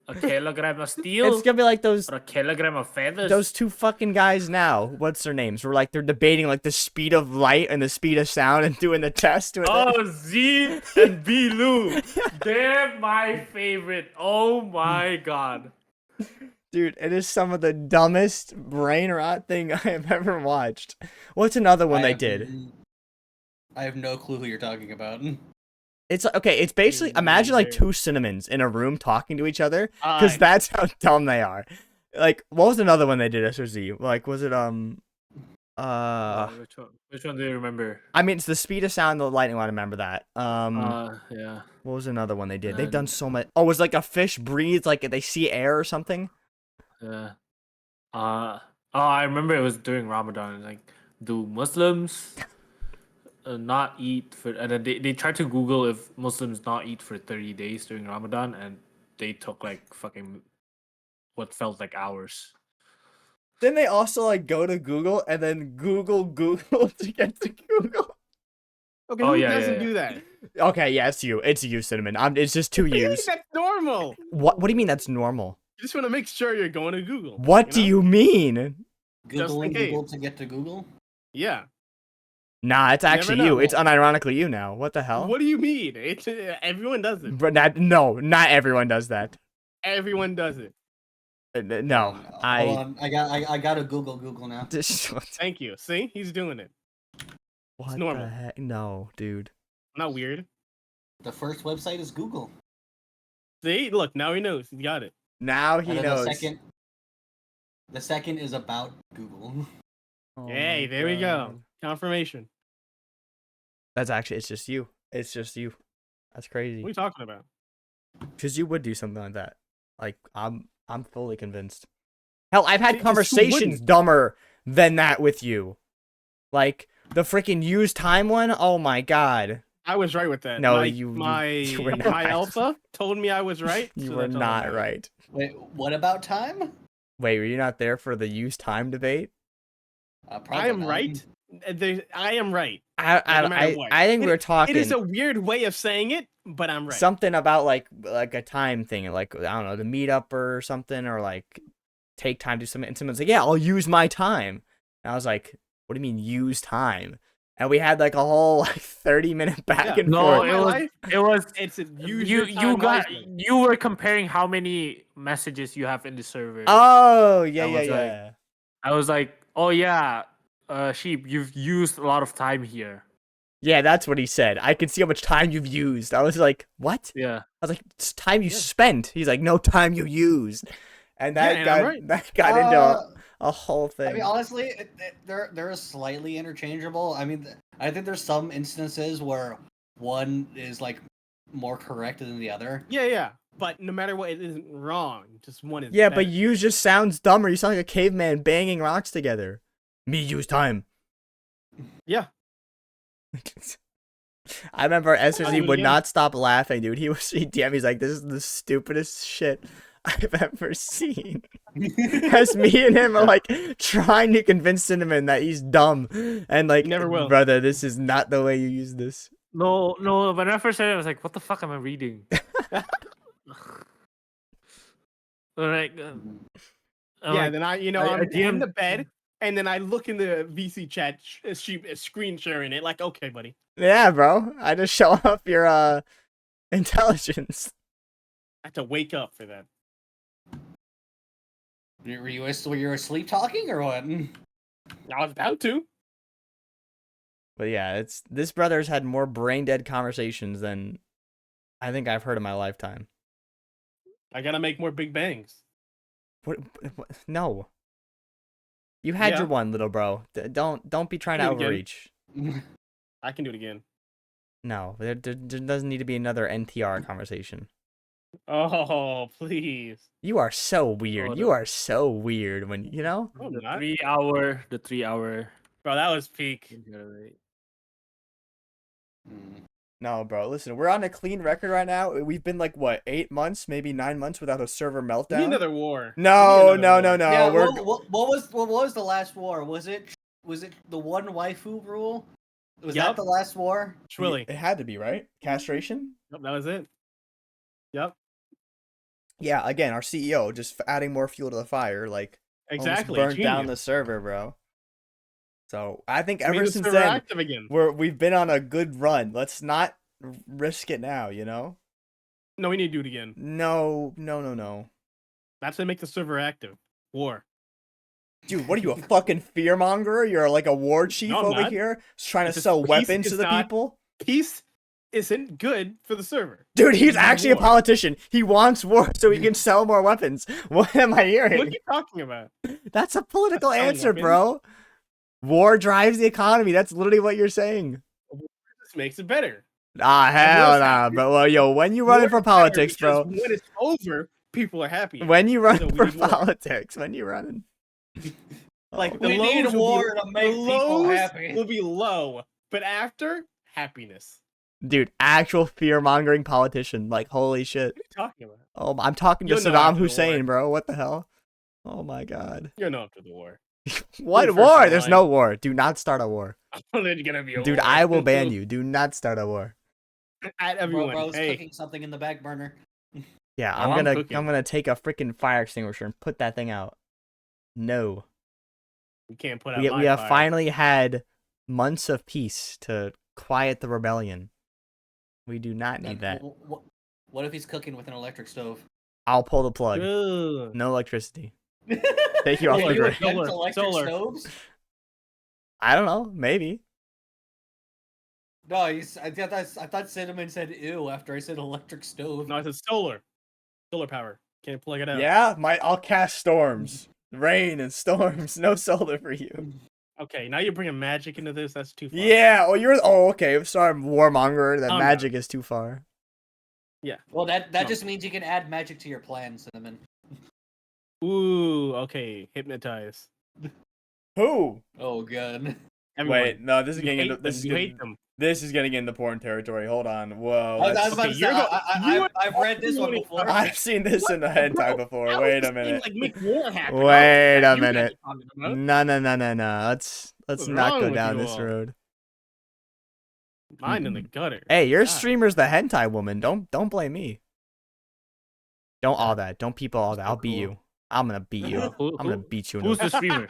Speaker 4: A kilogram of steel
Speaker 1: It's gonna be like those
Speaker 4: or a kilogram of feathers.
Speaker 1: those two fucking guys now. What's their names? We're like they're debating like the speed of light and the speed of sound and doing the test.
Speaker 4: Oh, Z and B Lou. They're my favorite. Oh my god.
Speaker 1: Dude, it is some of the dumbest brain rot thing I have ever watched. What's another one they did?
Speaker 3: I have no clue who you're talking about.
Speaker 1: It's okay. It's basically imagine like two cinnamons in a room talking to each other, because that's how dumb they are. Like, what was another one they did? SRZ? Like, was it
Speaker 4: Which one do you remember?
Speaker 1: I mean, it's the speed of sound, the lightning one. I remember that.
Speaker 4: Yeah.
Speaker 1: What was another one they did? They've done so much. Oh, it was like a fish breathes, like they see air or something.
Speaker 4: Yeah. I remember it was during Ramadan. Like, do Muslims not eat for? And then they tried to Google if Muslims not eat for 30 days during Ramadan, and they took like fucking what felt like hours.
Speaker 1: Then they also like go to Google and then Google to get to Google.
Speaker 2: Okay,
Speaker 4: Oh,
Speaker 2: who
Speaker 4: yeah,
Speaker 2: doesn't
Speaker 4: yeah.
Speaker 2: do that?
Speaker 1: Okay, yeah, it's you. It's you, Cinnamon. It's just two U's.
Speaker 2: That's normal.
Speaker 1: What do you mean that's normal?
Speaker 2: You just want to make sure you're going to Google.
Speaker 1: What do
Speaker 2: know?
Speaker 1: you mean?
Speaker 2: Just in
Speaker 3: Googling
Speaker 2: case.
Speaker 3: Google to get to Google?
Speaker 2: Yeah.
Speaker 1: Nah, it's
Speaker 2: never
Speaker 1: actually
Speaker 2: know.
Speaker 1: you. It's unironically you now. What the hell?
Speaker 2: What do you mean? It's everyone does it.
Speaker 1: But no, not everyone does that.
Speaker 2: Everyone does it.
Speaker 1: No,
Speaker 3: Hold
Speaker 1: I.
Speaker 3: on. I got to Google now.
Speaker 1: What
Speaker 2: Thank you. See, he's doing it.
Speaker 1: the
Speaker 2: normal.
Speaker 1: heck? No, dude.
Speaker 2: Not weird.
Speaker 3: The first website is Google.
Speaker 2: See, look, now he knows. He got it.
Speaker 1: Now he
Speaker 3: And then
Speaker 1: knows.
Speaker 3: the second is about Google.
Speaker 1: Oh
Speaker 2: Hey,
Speaker 1: my
Speaker 2: there we go.
Speaker 1: God.
Speaker 2: Confirmation.
Speaker 1: That's actually. It's just you. It's just you. That's crazy.
Speaker 2: What are you talking about?
Speaker 1: Because you would do something like that. Like I'm fully convinced. Hell, I've had
Speaker 2: See, 'cause who
Speaker 1: conversations
Speaker 2: wouldn't?
Speaker 1: dumber than that with you. Like the freaking use time one. Oh my god.
Speaker 2: I was right with that.
Speaker 1: No,
Speaker 2: my,
Speaker 1: you were
Speaker 2: my
Speaker 1: not.
Speaker 2: alpha told me I was right.
Speaker 1: You
Speaker 2: so
Speaker 1: were
Speaker 2: that's all
Speaker 1: not
Speaker 2: that matters.
Speaker 1: right.
Speaker 3: Wait, what about time?
Speaker 1: Wait, were you not there for the use time debate?
Speaker 3: Probably
Speaker 2: I am
Speaker 3: not.
Speaker 2: right I am right.
Speaker 1: I
Speaker 2: no matter what.
Speaker 1: I think we were
Speaker 2: It
Speaker 1: talking
Speaker 2: is a weird way of saying it, but I'm right.
Speaker 1: something about like a time thing, like I don't know, the meetup or something, or like take time to do something. And someone's like, yeah, I'll use my time. And I was like, what do you mean use time? And we had like a whole like 30-minute back
Speaker 2: Yeah.
Speaker 1: and
Speaker 4: No,
Speaker 1: forth.
Speaker 4: it was
Speaker 2: It's use
Speaker 4: you
Speaker 2: your time wisely.
Speaker 4: you were comparing how many messages you have in the server.
Speaker 1: Oh yeah,
Speaker 4: I
Speaker 1: yeah,
Speaker 4: was like-
Speaker 1: yeah.
Speaker 4: I was like, oh yeah, Sheep, you've used a lot of time here.
Speaker 1: Yeah, that's what he said. I can see how much time you've used. I was like, what?
Speaker 4: Yeah.
Speaker 1: I was like, it's time you spent. He's like, no, time you used. And that
Speaker 2: and I'm right.
Speaker 1: that got into a whole thing.
Speaker 3: I mean, honestly, they're slightly interchangeable. I mean, I think there's some instances where one is like more correct than the other.
Speaker 2: Yeah. But no matter what, it isn't wrong. Just one is.
Speaker 1: yeah,
Speaker 2: better.
Speaker 1: but use just sounds dumber. You sound like a caveman banging rocks together. Me use time.
Speaker 2: Yeah.
Speaker 1: I remember SRZ would
Speaker 2: yeah.
Speaker 1: not stop laughing, dude. He DM, he's like, this is the stupidest shit I've ever seen. As me and him are like trying to convince Cinnamon that he's dumb. And like,
Speaker 2: Never will.
Speaker 1: brother, this is not the way you use this.
Speaker 4: No. When I first said it, I was like, what the fuck am I reading? Like,
Speaker 2: Yeah. Then I'm in
Speaker 4: DM
Speaker 2: the bed, and then I look in the VC chat. She screen sharing it. Like, okay, buddy.
Speaker 1: Yeah, bro. I just show off your intelligence.
Speaker 2: I have to wake up for that.
Speaker 3: Were you asleep talking or what?
Speaker 2: I was about to.
Speaker 1: But yeah, this brother's had more brain dead conversations than I think I've heard in my lifetime.
Speaker 2: I gotta make more Big Bangs.
Speaker 1: What? No. You had
Speaker 2: Yeah.
Speaker 1: your one, little bro. Don't be trying to
Speaker 2: Do it again.
Speaker 1: overreach.
Speaker 2: I can do it again.
Speaker 1: No, there doesn't need to be another NTR conversation.
Speaker 2: Oh, please.
Speaker 1: You are so weird.
Speaker 4: Oh,
Speaker 1: You
Speaker 4: no.
Speaker 1: are so weird when you know.
Speaker 2: Oh,
Speaker 4: the
Speaker 2: not.
Speaker 4: 3 hour, the 3 hour.
Speaker 2: Bro, that was peak.
Speaker 1: No, bro. Listen, we're on a clean record right now. We've been like what 8 months, maybe 9 months without a server
Speaker 2: We
Speaker 1: meltdown.
Speaker 2: need another war.
Speaker 1: No,
Speaker 2: We need
Speaker 1: no,
Speaker 2: another
Speaker 1: no,
Speaker 2: war.
Speaker 1: no.
Speaker 3: Yeah,
Speaker 1: we're
Speaker 3: what was the last war? Was it the one waifu rule? Was
Speaker 2: Yup.
Speaker 3: that the last war?
Speaker 2: Twilly.
Speaker 1: It had to be right. Castration.
Speaker 2: Yep, that was it. Yep.
Speaker 1: Yeah. Again, our CEO just adding more fuel to the fire. Like
Speaker 2: Exactly.
Speaker 1: almost burnt down the
Speaker 2: Genius.
Speaker 1: server, bro. So I think
Speaker 2: Made
Speaker 1: ever
Speaker 2: the
Speaker 1: since
Speaker 2: server
Speaker 1: then
Speaker 2: active again.
Speaker 1: we've been on a good run. Let's not risk it now. You know.
Speaker 2: No, we need to do it again.
Speaker 1: No.
Speaker 2: That's to make the server active. War.
Speaker 1: Dude, what are you, a fucking fearmonger? You're like a war chief
Speaker 2: No, I'm
Speaker 1: over
Speaker 2: not.
Speaker 1: here, just trying to
Speaker 2: It's just
Speaker 1: sell
Speaker 2: peace
Speaker 1: weapons
Speaker 2: is
Speaker 1: to the
Speaker 2: not-
Speaker 1: people.
Speaker 2: Peace isn't good for the server.
Speaker 1: Dude, he's
Speaker 2: need
Speaker 1: actually a
Speaker 2: war.
Speaker 1: politician. He wants war so he can sell more weapons. What am I
Speaker 2: What are
Speaker 1: hearing?
Speaker 2: you talking about?
Speaker 1: That's a political
Speaker 2: Selling
Speaker 1: answer,
Speaker 2: weapons?
Speaker 1: bro. War drives the economy. That's literally what you're saying.
Speaker 2: This makes it better.
Speaker 1: Ah, hell
Speaker 2: war's
Speaker 1: nah,
Speaker 2: happy.
Speaker 1: bro. Well, yo, when you running
Speaker 2: War
Speaker 1: for
Speaker 2: is better
Speaker 1: politics,
Speaker 2: because
Speaker 1: bro.
Speaker 2: When it's over, people are happy.
Speaker 1: When you run
Speaker 2: So we
Speaker 1: for
Speaker 2: need war.
Speaker 1: politics, when you running.
Speaker 2: Like
Speaker 1: Oh,
Speaker 2: the
Speaker 3: We need
Speaker 2: lows will
Speaker 3: war
Speaker 2: be,
Speaker 3: to make
Speaker 2: the
Speaker 3: people
Speaker 2: lows
Speaker 3: happy.
Speaker 2: will be low, but after happiness.
Speaker 1: dude, actual fear mongering politician. Like, holy shit.
Speaker 2: What are you talking about?
Speaker 1: Oh, I'm talking to
Speaker 2: You're not
Speaker 1: Saddam
Speaker 2: after the war.
Speaker 1: Hussein, bro. What the hell? Oh my god.
Speaker 2: You're not after the war.
Speaker 1: What
Speaker 2: first
Speaker 1: war?
Speaker 2: in
Speaker 1: There's
Speaker 2: line.
Speaker 1: no war. Do not start a war.
Speaker 2: There's gonna be a
Speaker 1: Dude,
Speaker 2: war.
Speaker 1: I will ban you. Do not start a war.
Speaker 2: At everyone.
Speaker 3: Bro's
Speaker 2: Hey,
Speaker 3: cooking something in the back burner.
Speaker 1: Yeah,
Speaker 2: Oh, I'm cooking.
Speaker 1: I'm gonna take a freaking fire extinguisher and put that thing out. No.
Speaker 2: we can't put out.
Speaker 1: We
Speaker 2: my
Speaker 1: have
Speaker 2: fire.
Speaker 1: finally had months of peace to quiet the rebellion. We do not need that.
Speaker 3: What if he's cooking with an electric stove?
Speaker 1: I'll pull the plug.
Speaker 2: Ugh.
Speaker 1: No electricity. Take you off
Speaker 3: Are
Speaker 1: the
Speaker 3: you
Speaker 1: grid.
Speaker 3: against
Speaker 2: Solar,
Speaker 3: electric
Speaker 2: solar.
Speaker 3: stoves?
Speaker 1: I don't know. Maybe.
Speaker 3: No, I thought Cinnamon said ew after I said electric stove.
Speaker 2: No, it's solar. Solar power. Can't plug it out.
Speaker 1: Yeah, I'll cast storms. Rain and storms. No solar for you.
Speaker 2: Okay, now you're bringing magic into this. That's too far.
Speaker 1: Yeah. Oh, okay. Sorry, warmonger. That
Speaker 2: Oh, no.
Speaker 1: magic is too far.
Speaker 3: Well, that
Speaker 2: No.
Speaker 3: just means you can add magic to your plan, Cinnamon.
Speaker 2: Ooh. Okay. Hypnotize.
Speaker 1: Who?
Speaker 3: Oh, good.
Speaker 2: Everyone.
Speaker 1: Wait, no. This is
Speaker 2: You
Speaker 1: getting
Speaker 2: hate
Speaker 1: into
Speaker 2: them.
Speaker 1: this is
Speaker 2: You
Speaker 1: getting,
Speaker 2: hate them.
Speaker 1: this is getting into porn territory. Hold on. Whoa.
Speaker 3: I was
Speaker 1: that's-
Speaker 3: about
Speaker 2: okay,
Speaker 3: to
Speaker 2: you're
Speaker 3: say,
Speaker 2: go- you
Speaker 3: I've read this one before.
Speaker 1: I've seen this in the hentai
Speaker 2: Bro,
Speaker 1: before.
Speaker 2: how
Speaker 1: Wait
Speaker 2: is
Speaker 1: a
Speaker 2: this game,
Speaker 1: minute.
Speaker 2: Like make war happen.
Speaker 1: Wait a
Speaker 2: You guys
Speaker 1: minute.
Speaker 2: are talking about.
Speaker 1: No. Let's
Speaker 2: What's
Speaker 1: not
Speaker 2: wrong
Speaker 1: go
Speaker 2: with
Speaker 1: down
Speaker 2: you
Speaker 1: this
Speaker 2: all?
Speaker 1: road.
Speaker 2: Mine in the gutter.
Speaker 1: Hey, your
Speaker 2: God.
Speaker 1: streamer's the hentai woman. Don't blame me. Don't all
Speaker 3: Yeah.
Speaker 1: that. Don't people all that.
Speaker 2: So
Speaker 1: I'll beat
Speaker 2: cool.
Speaker 1: you. I'm gonna beat you.
Speaker 4: Who,
Speaker 1: I'm gonna
Speaker 4: who,
Speaker 1: beat you.
Speaker 4: who's the streamer?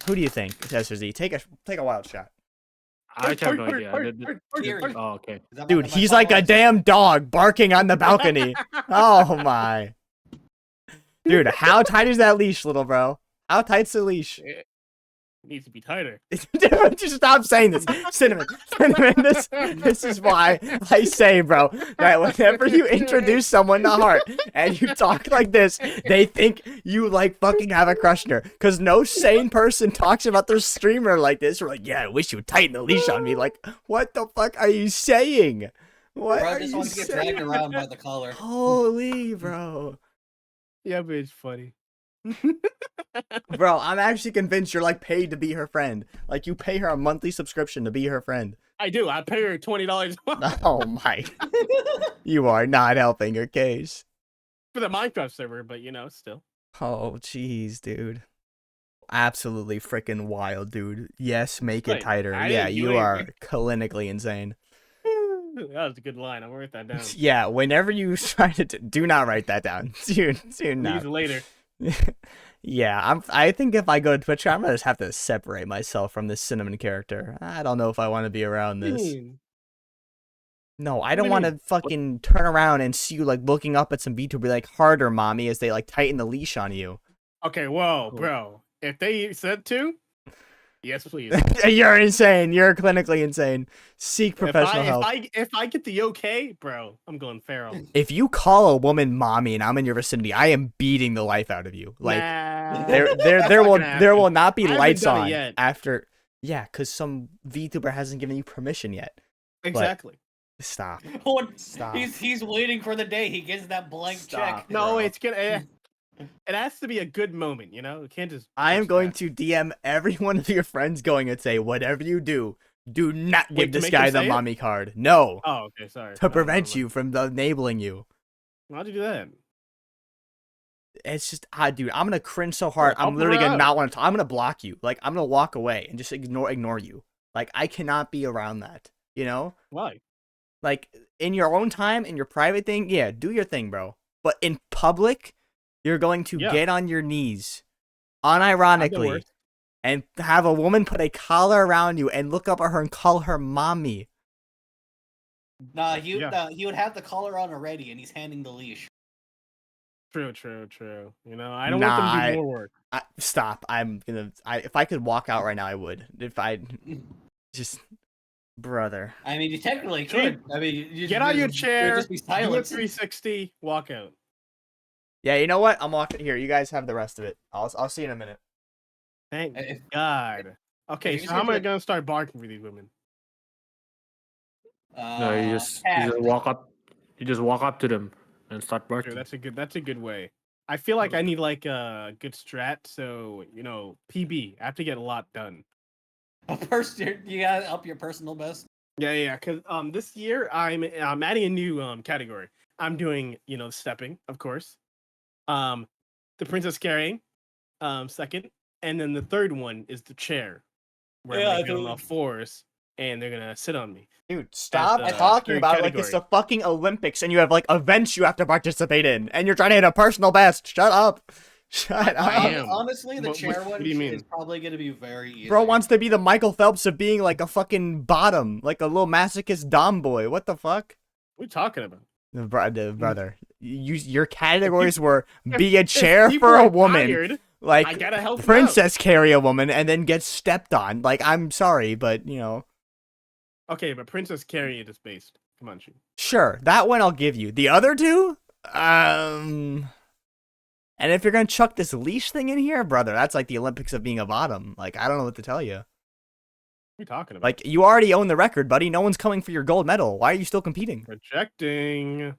Speaker 1: Who do you think? Tester Z, take a wild shot.
Speaker 4: I have no idea.
Speaker 3: Kiri.
Speaker 4: Oh, okay.
Speaker 3: Is that
Speaker 1: Dude,
Speaker 3: am I
Speaker 1: he's like a
Speaker 3: following?
Speaker 1: damn dog barking on the balcony. Oh my. Dude, how tight is that leash, little bro? How tight's the leash?
Speaker 2: It needs to be tighter.
Speaker 1: Dude, just stop saying this. Cinnamon. This is why I say, bro, that whenever you introduce someone to Heart and you talk like this, they think you like fucking have a crush on her. Cause no sane person talks about their streamer like this. We're like, yeah, I wish you would tighten the leash on me. Like, what the fuck are you saying? What
Speaker 3: Bro,
Speaker 1: are
Speaker 3: just
Speaker 1: you
Speaker 3: wants to get dragged
Speaker 1: saying?
Speaker 3: around by the collar.
Speaker 1: Holy bro.
Speaker 2: Yeah, but it's funny.
Speaker 1: Bro, I'm actually convinced you're like paid to be her friend. Like you pay her a monthly subscription to be her friend.
Speaker 2: I do. I pay her $20
Speaker 1: Oh my. You are not helping her case.
Speaker 2: for the Minecraft server, but still.
Speaker 1: Oh jeez, dude. Absolutely freaking wild, dude. Yes, make it
Speaker 2: Right.
Speaker 1: tighter.
Speaker 2: I
Speaker 1: Yeah,
Speaker 2: didn't-
Speaker 1: you
Speaker 2: you
Speaker 1: are
Speaker 2: ain't-
Speaker 1: clinically insane.
Speaker 2: That was a good line. I'm gonna write that down.
Speaker 1: Yeah, whenever you try to do not write that down. Do
Speaker 2: Use
Speaker 1: not.
Speaker 2: it later.
Speaker 1: Yeah, I think if I go to Twitch, I'm gonna just have to separate myself from this Cinnamon character. I don't know if I want to be around
Speaker 2: What do
Speaker 1: this.
Speaker 2: you mean?
Speaker 1: No, I
Speaker 2: What do
Speaker 1: don't
Speaker 2: you
Speaker 1: want
Speaker 2: mean?
Speaker 1: to fucking turn around and see you like looking up at some VTuber like harder, mommy, as they like tighten the leash on you.
Speaker 2: Okay, whoa,
Speaker 4: Cool.
Speaker 2: bro. If they said to, yes, please.
Speaker 1: You're insane. You're clinically insane. Seek professional help.
Speaker 2: If I get the okay, bro, I'm going feral.
Speaker 1: If you call a woman mommy and I'm in your vicinity, I am beating the life out of you. Like
Speaker 2: Nah,
Speaker 1: there
Speaker 2: that's
Speaker 1: there
Speaker 2: not
Speaker 1: will
Speaker 2: gonna
Speaker 1: there
Speaker 2: happen.
Speaker 1: will not be
Speaker 2: I haven't
Speaker 1: lights
Speaker 2: done it
Speaker 1: on
Speaker 2: yet.
Speaker 1: after. Yeah, because some VTuber hasn't given you permission yet.
Speaker 2: Exactly.
Speaker 1: Stop. Stop.
Speaker 3: He's waiting for the day he gets that blank
Speaker 1: Stop.
Speaker 3: check.
Speaker 2: No,
Speaker 1: bro.
Speaker 2: it's gonna. It has to be a good moment, It can't just.
Speaker 1: I am
Speaker 2: push
Speaker 1: going
Speaker 2: that.
Speaker 1: to DM every one of your friends going and say, whatever you do not give
Speaker 2: Wait, to
Speaker 1: this
Speaker 2: make
Speaker 1: guy
Speaker 2: him
Speaker 1: the
Speaker 2: say it?
Speaker 1: mommy card. No.
Speaker 2: Oh, okay, sorry.
Speaker 1: To prevent you from enabling you.
Speaker 2: Why'd you do that?
Speaker 1: It's just, dude, I'm gonna cringe so hard. I'm
Speaker 2: help
Speaker 1: literally
Speaker 2: her
Speaker 1: gonna
Speaker 2: out.
Speaker 1: not want to. I'm gonna block you. Like I'm gonna walk away and just ignore you. Like I cannot be around that. You know,
Speaker 2: Why?
Speaker 1: like in your own time, in your private thing, yeah, do your thing, bro. But in public, you're going to
Speaker 2: Yeah.
Speaker 1: get on your knees,
Speaker 2: I've been
Speaker 1: unironically,
Speaker 2: worse.
Speaker 1: and have a woman put a collar around you and look up at her and call her mommy.
Speaker 3: Nah,
Speaker 2: Yeah.
Speaker 3: he would have the collar on already, and he's handing the leash.
Speaker 2: True. I don't want them to do more work.
Speaker 1: Stop. If I could walk out right now, I would. If I just, brother.
Speaker 3: I mean, you technically
Speaker 2: See?
Speaker 3: could. I mean, you
Speaker 2: Get out of your chair.
Speaker 3: Just be
Speaker 2: Do a
Speaker 3: silent.
Speaker 2: 360. Walk out.
Speaker 1: Yeah, you know what? I'm walking here. You guys have the rest of it. I'll see you in a minute.
Speaker 2: Thank
Speaker 3: If-
Speaker 2: God. Okay,
Speaker 3: if you
Speaker 2: so how am I
Speaker 3: say-
Speaker 2: gonna start barking for these women?
Speaker 4: No, you just
Speaker 3: Cat.
Speaker 4: walk up. You just walk up to them and start
Speaker 2: Sure,
Speaker 4: barking.
Speaker 2: that's a good way. I feel like I need like a good strat. So PB. I have to get a lot done.
Speaker 3: First, you gotta up your personal best.
Speaker 2: Yeah. Because this year I'm adding a new category. I'm doing stepping, of course. The princess carrying, second, and then the third one is the chair, where
Speaker 3: Yeah,
Speaker 2: I'm
Speaker 3: I
Speaker 2: gonna get on all
Speaker 3: think-
Speaker 2: fours and they're gonna sit on me.
Speaker 1: Dude, stop
Speaker 2: the
Speaker 1: talking
Speaker 2: third
Speaker 1: about it like it's the
Speaker 2: category.
Speaker 1: fucking Olympics and you have like events you have to participate in and you're trying to hit a personal best. Shut up. Shut
Speaker 2: I
Speaker 1: up.
Speaker 2: am.
Speaker 3: Honestly, the
Speaker 2: What-
Speaker 3: chair
Speaker 2: what
Speaker 3: one
Speaker 2: do you mean?
Speaker 3: is probably gonna be very easy.
Speaker 1: Bro wants to be the Michael Phelps of being like a fucking bottom, like a little masochist dom boy. What the fuck?
Speaker 2: What are you talking about?
Speaker 1: Brother, your categories were be a
Speaker 2: If
Speaker 1: chair
Speaker 2: people
Speaker 1: for a
Speaker 2: are
Speaker 1: woman,
Speaker 2: tired, I
Speaker 1: like
Speaker 2: gotta help them out.
Speaker 1: princess carry a woman, and then get stepped on. Like I'm sorry, but
Speaker 2: Okay, but princess carry it is based. Come on, shoot.
Speaker 1: sure, that one I'll give you. The other two, and if you're gonna chuck this leash thing in here, brother, that's like the Olympics of being a bottom. Like I don't know what to tell you.
Speaker 2: What are you talking about?
Speaker 1: Like you already own the record, buddy. No one's coming for your gold medal. Why are you still competing?
Speaker 2: Projecting.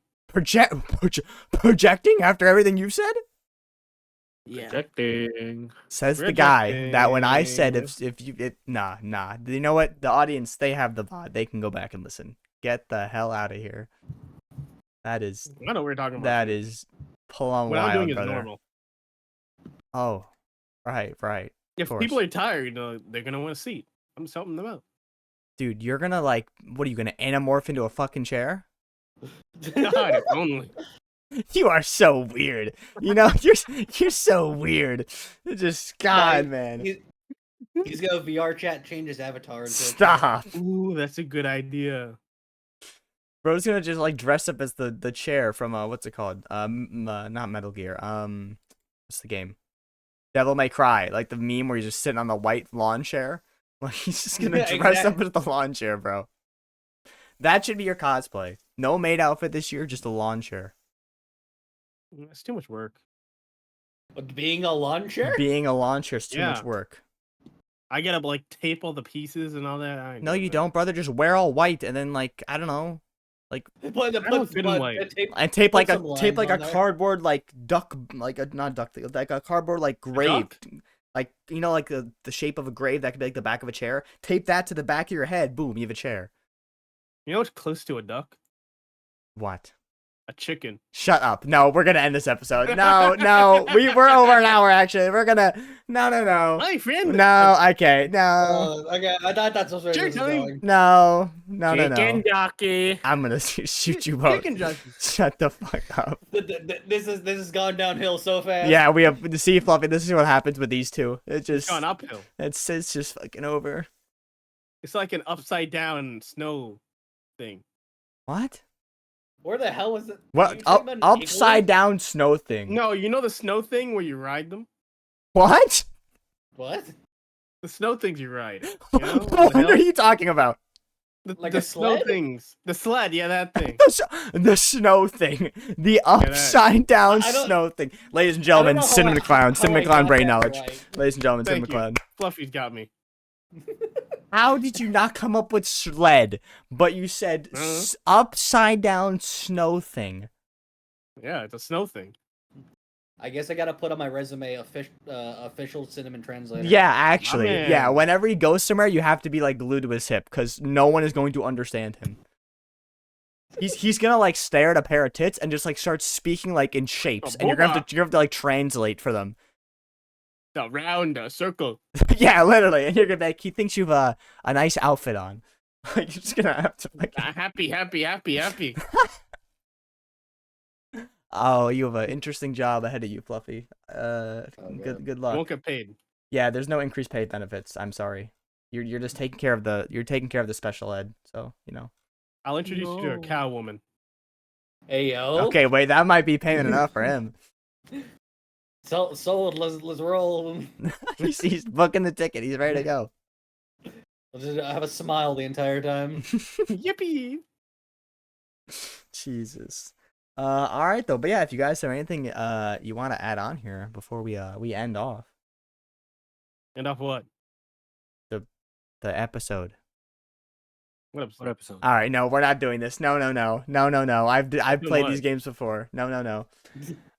Speaker 1: Projecting after everything you've said?
Speaker 2: Yeah.
Speaker 4: Projecting.
Speaker 1: Says the guy that when I said nah. You know what? The audience, they have the VOD. They can go back and listen. Get the hell out of here. That is
Speaker 2: I know what we're talking about.
Speaker 1: that is pull on
Speaker 2: what I'm
Speaker 1: wild,
Speaker 2: doing is
Speaker 1: brother.
Speaker 2: normal.
Speaker 1: Oh, right.
Speaker 2: If
Speaker 1: course.
Speaker 2: people are tired, they're gonna want a seat. I'm just helping them out.
Speaker 1: Dude, you're gonna like, what are you gonna anamorph into a fucking chair?
Speaker 2: God, if only.
Speaker 1: You are so weird. You know, you're so weird. It's just God, man.
Speaker 3: He's got a VR chat, change his avatar. Into a chair.
Speaker 1: Stop.
Speaker 2: Ooh, that's a good idea.
Speaker 1: Bro's gonna just like dress up as the chair from what's it called? Not Metal Gear. What's the game? Devil May Cry, like the meme where he's just sitting on the white lawn chair. Like he's just gonna
Speaker 3: Yeah,
Speaker 1: dress up as the lawn chair, bro. That should be your cosplay. No maid outfit this year, just a lawn chair.
Speaker 2: It's too much work.
Speaker 3: But being a lawn chair?
Speaker 1: Being a lawn chair is too
Speaker 2: Yeah.
Speaker 1: much work.
Speaker 2: I gotta like tape all the pieces and all that. I ain't
Speaker 1: No,
Speaker 2: doing
Speaker 1: you
Speaker 2: that.
Speaker 1: don't, brother. Just wear all white and then like I don't know,
Speaker 3: Put,
Speaker 2: I don't fit in white.
Speaker 1: and tape
Speaker 3: Put
Speaker 1: like a
Speaker 3: some lines
Speaker 1: a
Speaker 3: on there.
Speaker 1: cardboard like duck, like a not duck, like a cardboard like grave,
Speaker 2: duck?
Speaker 1: like you know like the shape of a grave that could be like the back of a chair. Tape that to the back of your head. Boom, you have a chair.
Speaker 2: You know what's close to a duck?
Speaker 1: What?
Speaker 2: A chicken.
Speaker 1: Shut up. No, we're gonna end this episode. No, we're over an hour actually. We're gonna no.
Speaker 2: My friend.
Speaker 1: No, okay, no,
Speaker 3: Okay, I thought that's where
Speaker 2: Sure,
Speaker 3: this is
Speaker 2: tell me.
Speaker 3: going.
Speaker 1: no.
Speaker 4: Chicken jockey.
Speaker 1: I'm gonna shoot you both.
Speaker 2: Chicken jockey.
Speaker 1: Shut the fuck up.
Speaker 3: This has gone downhill so fast.
Speaker 1: Yeah, we have to see Fluffy. This is what happens with these two. It
Speaker 2: It's
Speaker 1: just
Speaker 2: gone uphill.
Speaker 1: it's just fucking over.
Speaker 2: It's like an upside down snow thing.
Speaker 1: What?
Speaker 3: Where the hell was it?
Speaker 1: What?
Speaker 3: You talking about an
Speaker 1: Upside
Speaker 3: igloo?
Speaker 1: down snow thing.
Speaker 2: No, you know the snow thing where you ride them?
Speaker 1: What?
Speaker 3: What?
Speaker 2: The snow things you ride. You know?
Speaker 1: What are you talking about?
Speaker 3: Like
Speaker 2: the
Speaker 3: a
Speaker 2: snow
Speaker 3: sled?
Speaker 2: things. The sled, yeah, that thing.
Speaker 1: The snow thing. The upside down
Speaker 3: I don't-
Speaker 1: snow thing. Ladies and gentlemen,
Speaker 3: know how
Speaker 1: Cinnamon
Speaker 3: I-
Speaker 1: Clown.
Speaker 3: how
Speaker 1: Cinnamon
Speaker 3: I
Speaker 1: Clown
Speaker 3: got
Speaker 1: brain
Speaker 3: that
Speaker 1: knowledge.
Speaker 3: right.
Speaker 1: Ladies and gentlemen,
Speaker 2: Thank
Speaker 1: Cinnamon
Speaker 2: you.
Speaker 1: Clown.
Speaker 2: Fluffy's got me.
Speaker 1: How did you not come up with sled, but you said upside down snow thing?
Speaker 2: Yeah, it's a snow thing.
Speaker 3: I guess I gotta put on my resume official cinnamon translator.
Speaker 1: Yeah, actually.
Speaker 2: man.
Speaker 1: Yeah, whenever he goes somewhere, you have to be like glued to his hip because no one is going to understand him. He's gonna like stare at a pair of tits and just like start speaking like in shapes, and you're gonna have to like translate for them.
Speaker 2: A round, a circle.
Speaker 1: Yeah, literally, and you're gonna be like, he thinks you've a nice outfit on. Like you're just gonna have to like,
Speaker 2: Happy.
Speaker 1: oh, you have an interesting job ahead of you, Fluffy.
Speaker 3: God.
Speaker 1: Good
Speaker 2: You
Speaker 1: luck.
Speaker 2: won't get paid.
Speaker 1: Yeah, there's no increased pay benefits. I'm sorry. You're just taking care of the special ed. So you know.
Speaker 2: I'll introduce you to a
Speaker 4: No.
Speaker 2: cow woman.
Speaker 3: Hey yo.
Speaker 1: Okay, wait, that might be payment enough for him.
Speaker 3: Sold. Let's roll.
Speaker 1: he's booking the ticket. He's ready to go.
Speaker 3: I'll just have a smile the entire time.
Speaker 2: Yippee!
Speaker 1: Jesus. All right though, but yeah, if you guys have anything you want to add on here before we end off
Speaker 2: And off what?
Speaker 1: the episode.
Speaker 2: What episode?
Speaker 4: What episode?
Speaker 1: All right, no, we're not doing this. No. I've
Speaker 2: Doing
Speaker 1: played
Speaker 2: what?
Speaker 1: these games before. No.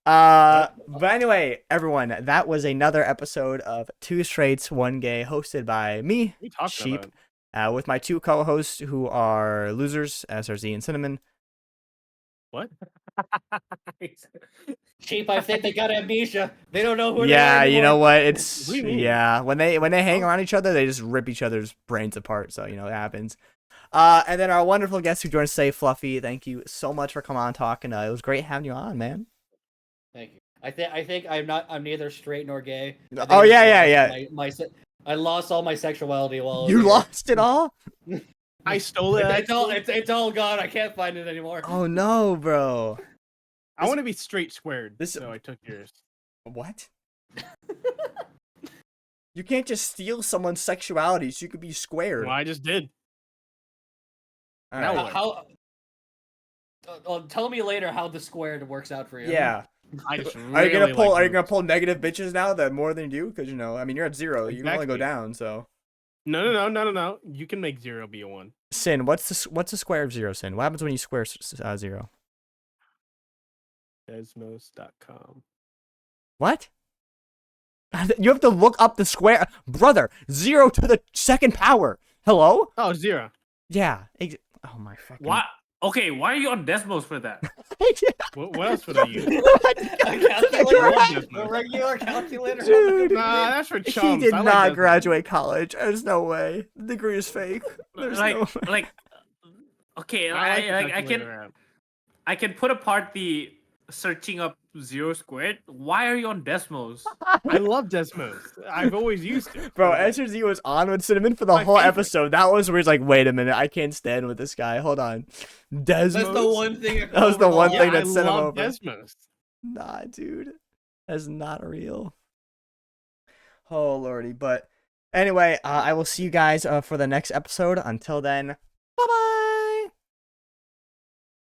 Speaker 1: But anyway, everyone, that was another episode of Two Straights, One Gay, hosted by me,
Speaker 2: What are you talking
Speaker 1: Sheep,
Speaker 2: about?
Speaker 1: with my two co-hosts who are losers, SRZ and Cinnamon.
Speaker 2: What?
Speaker 3: Cheap. I think they got amnesia. They don't know who.
Speaker 1: Yeah,
Speaker 3: they are
Speaker 1: you know
Speaker 3: anymore.
Speaker 1: what? It's
Speaker 2: What do you mean?
Speaker 1: yeah. When they hang around each other, they just rip each other's brains apart. So you know it happens. And then our wonderful guest who joined us today, Fluffy. Thank you so much for coming on and talking. It was great having you on, man.
Speaker 3: Thank you. I think I'm neither straight nor gay. I think
Speaker 1: Oh,
Speaker 3: I
Speaker 1: yeah.
Speaker 3: just lost I lost all my sexuality while I was
Speaker 1: You
Speaker 3: here.
Speaker 1: lost it all?
Speaker 2: I stole it.
Speaker 3: It's all gone. I can't find it anymore.
Speaker 1: Oh no, bro.
Speaker 2: I want to be straight squared.
Speaker 1: This-
Speaker 2: So I took yours.
Speaker 1: What? You can't just steal someone's sexuality so you could be squared.
Speaker 2: Well, I just did.
Speaker 1: All
Speaker 2: Now
Speaker 1: right.
Speaker 2: what?
Speaker 3: Tell me later how the squared works out for you.
Speaker 1: Yeah.
Speaker 2: I just
Speaker 1: Are you
Speaker 2: really
Speaker 1: gonna pull?
Speaker 2: like
Speaker 1: Are you gonna
Speaker 2: boobs.
Speaker 1: pull negative bitches now that more than you do? Because you know, I mean, you're at 0. You can only go
Speaker 2: Exactly.
Speaker 1: down. So,
Speaker 2: No. You can make 0 be a 1.
Speaker 1: Sin, what's the square of 0? Sin, what happens when you square 0?
Speaker 2: Desmos.com.
Speaker 1: What? You have to look up the square, brother. 0 to the second power. Hello?
Speaker 2: Oh, 0.
Speaker 1: Yeah. Oh my fucking.
Speaker 4: What? Okay, why are you on Desmos for that?
Speaker 2: What else would I use?
Speaker 3: A calculator?
Speaker 2: Right.
Speaker 3: A regular calculator? on the
Speaker 1: Dude.
Speaker 3: computer?
Speaker 2: Nah, that's for
Speaker 1: He
Speaker 2: chumps.
Speaker 1: did
Speaker 2: I like
Speaker 1: not
Speaker 2: Desmos.
Speaker 1: graduate college. There's no way. The degree is fake. There's
Speaker 4: like,
Speaker 1: no way.
Speaker 4: like, okay,
Speaker 2: I like the
Speaker 4: I
Speaker 2: calculator
Speaker 4: can
Speaker 2: app.
Speaker 4: I can put apart the searching up 0 squared. Why are you on Desmos?
Speaker 2: I love Desmos. I've always used it.
Speaker 1: Bro,
Speaker 2: Okay.
Speaker 1: SRZ was on with Cinnamon for the
Speaker 2: My
Speaker 1: whole
Speaker 2: favorite.
Speaker 1: episode. That was where he's like, wait a minute, I can't stand with this guy. Hold on. Desmos?
Speaker 3: That's the one thing.
Speaker 1: That was the one
Speaker 2: Yeah,
Speaker 1: thing
Speaker 2: I
Speaker 1: that sent him
Speaker 2: love
Speaker 1: over.
Speaker 2: Desmos.
Speaker 1: Nah, dude. That's not real. Oh, lordy. But anyway, I will see you guys for the next episode. Until then, bye-bye.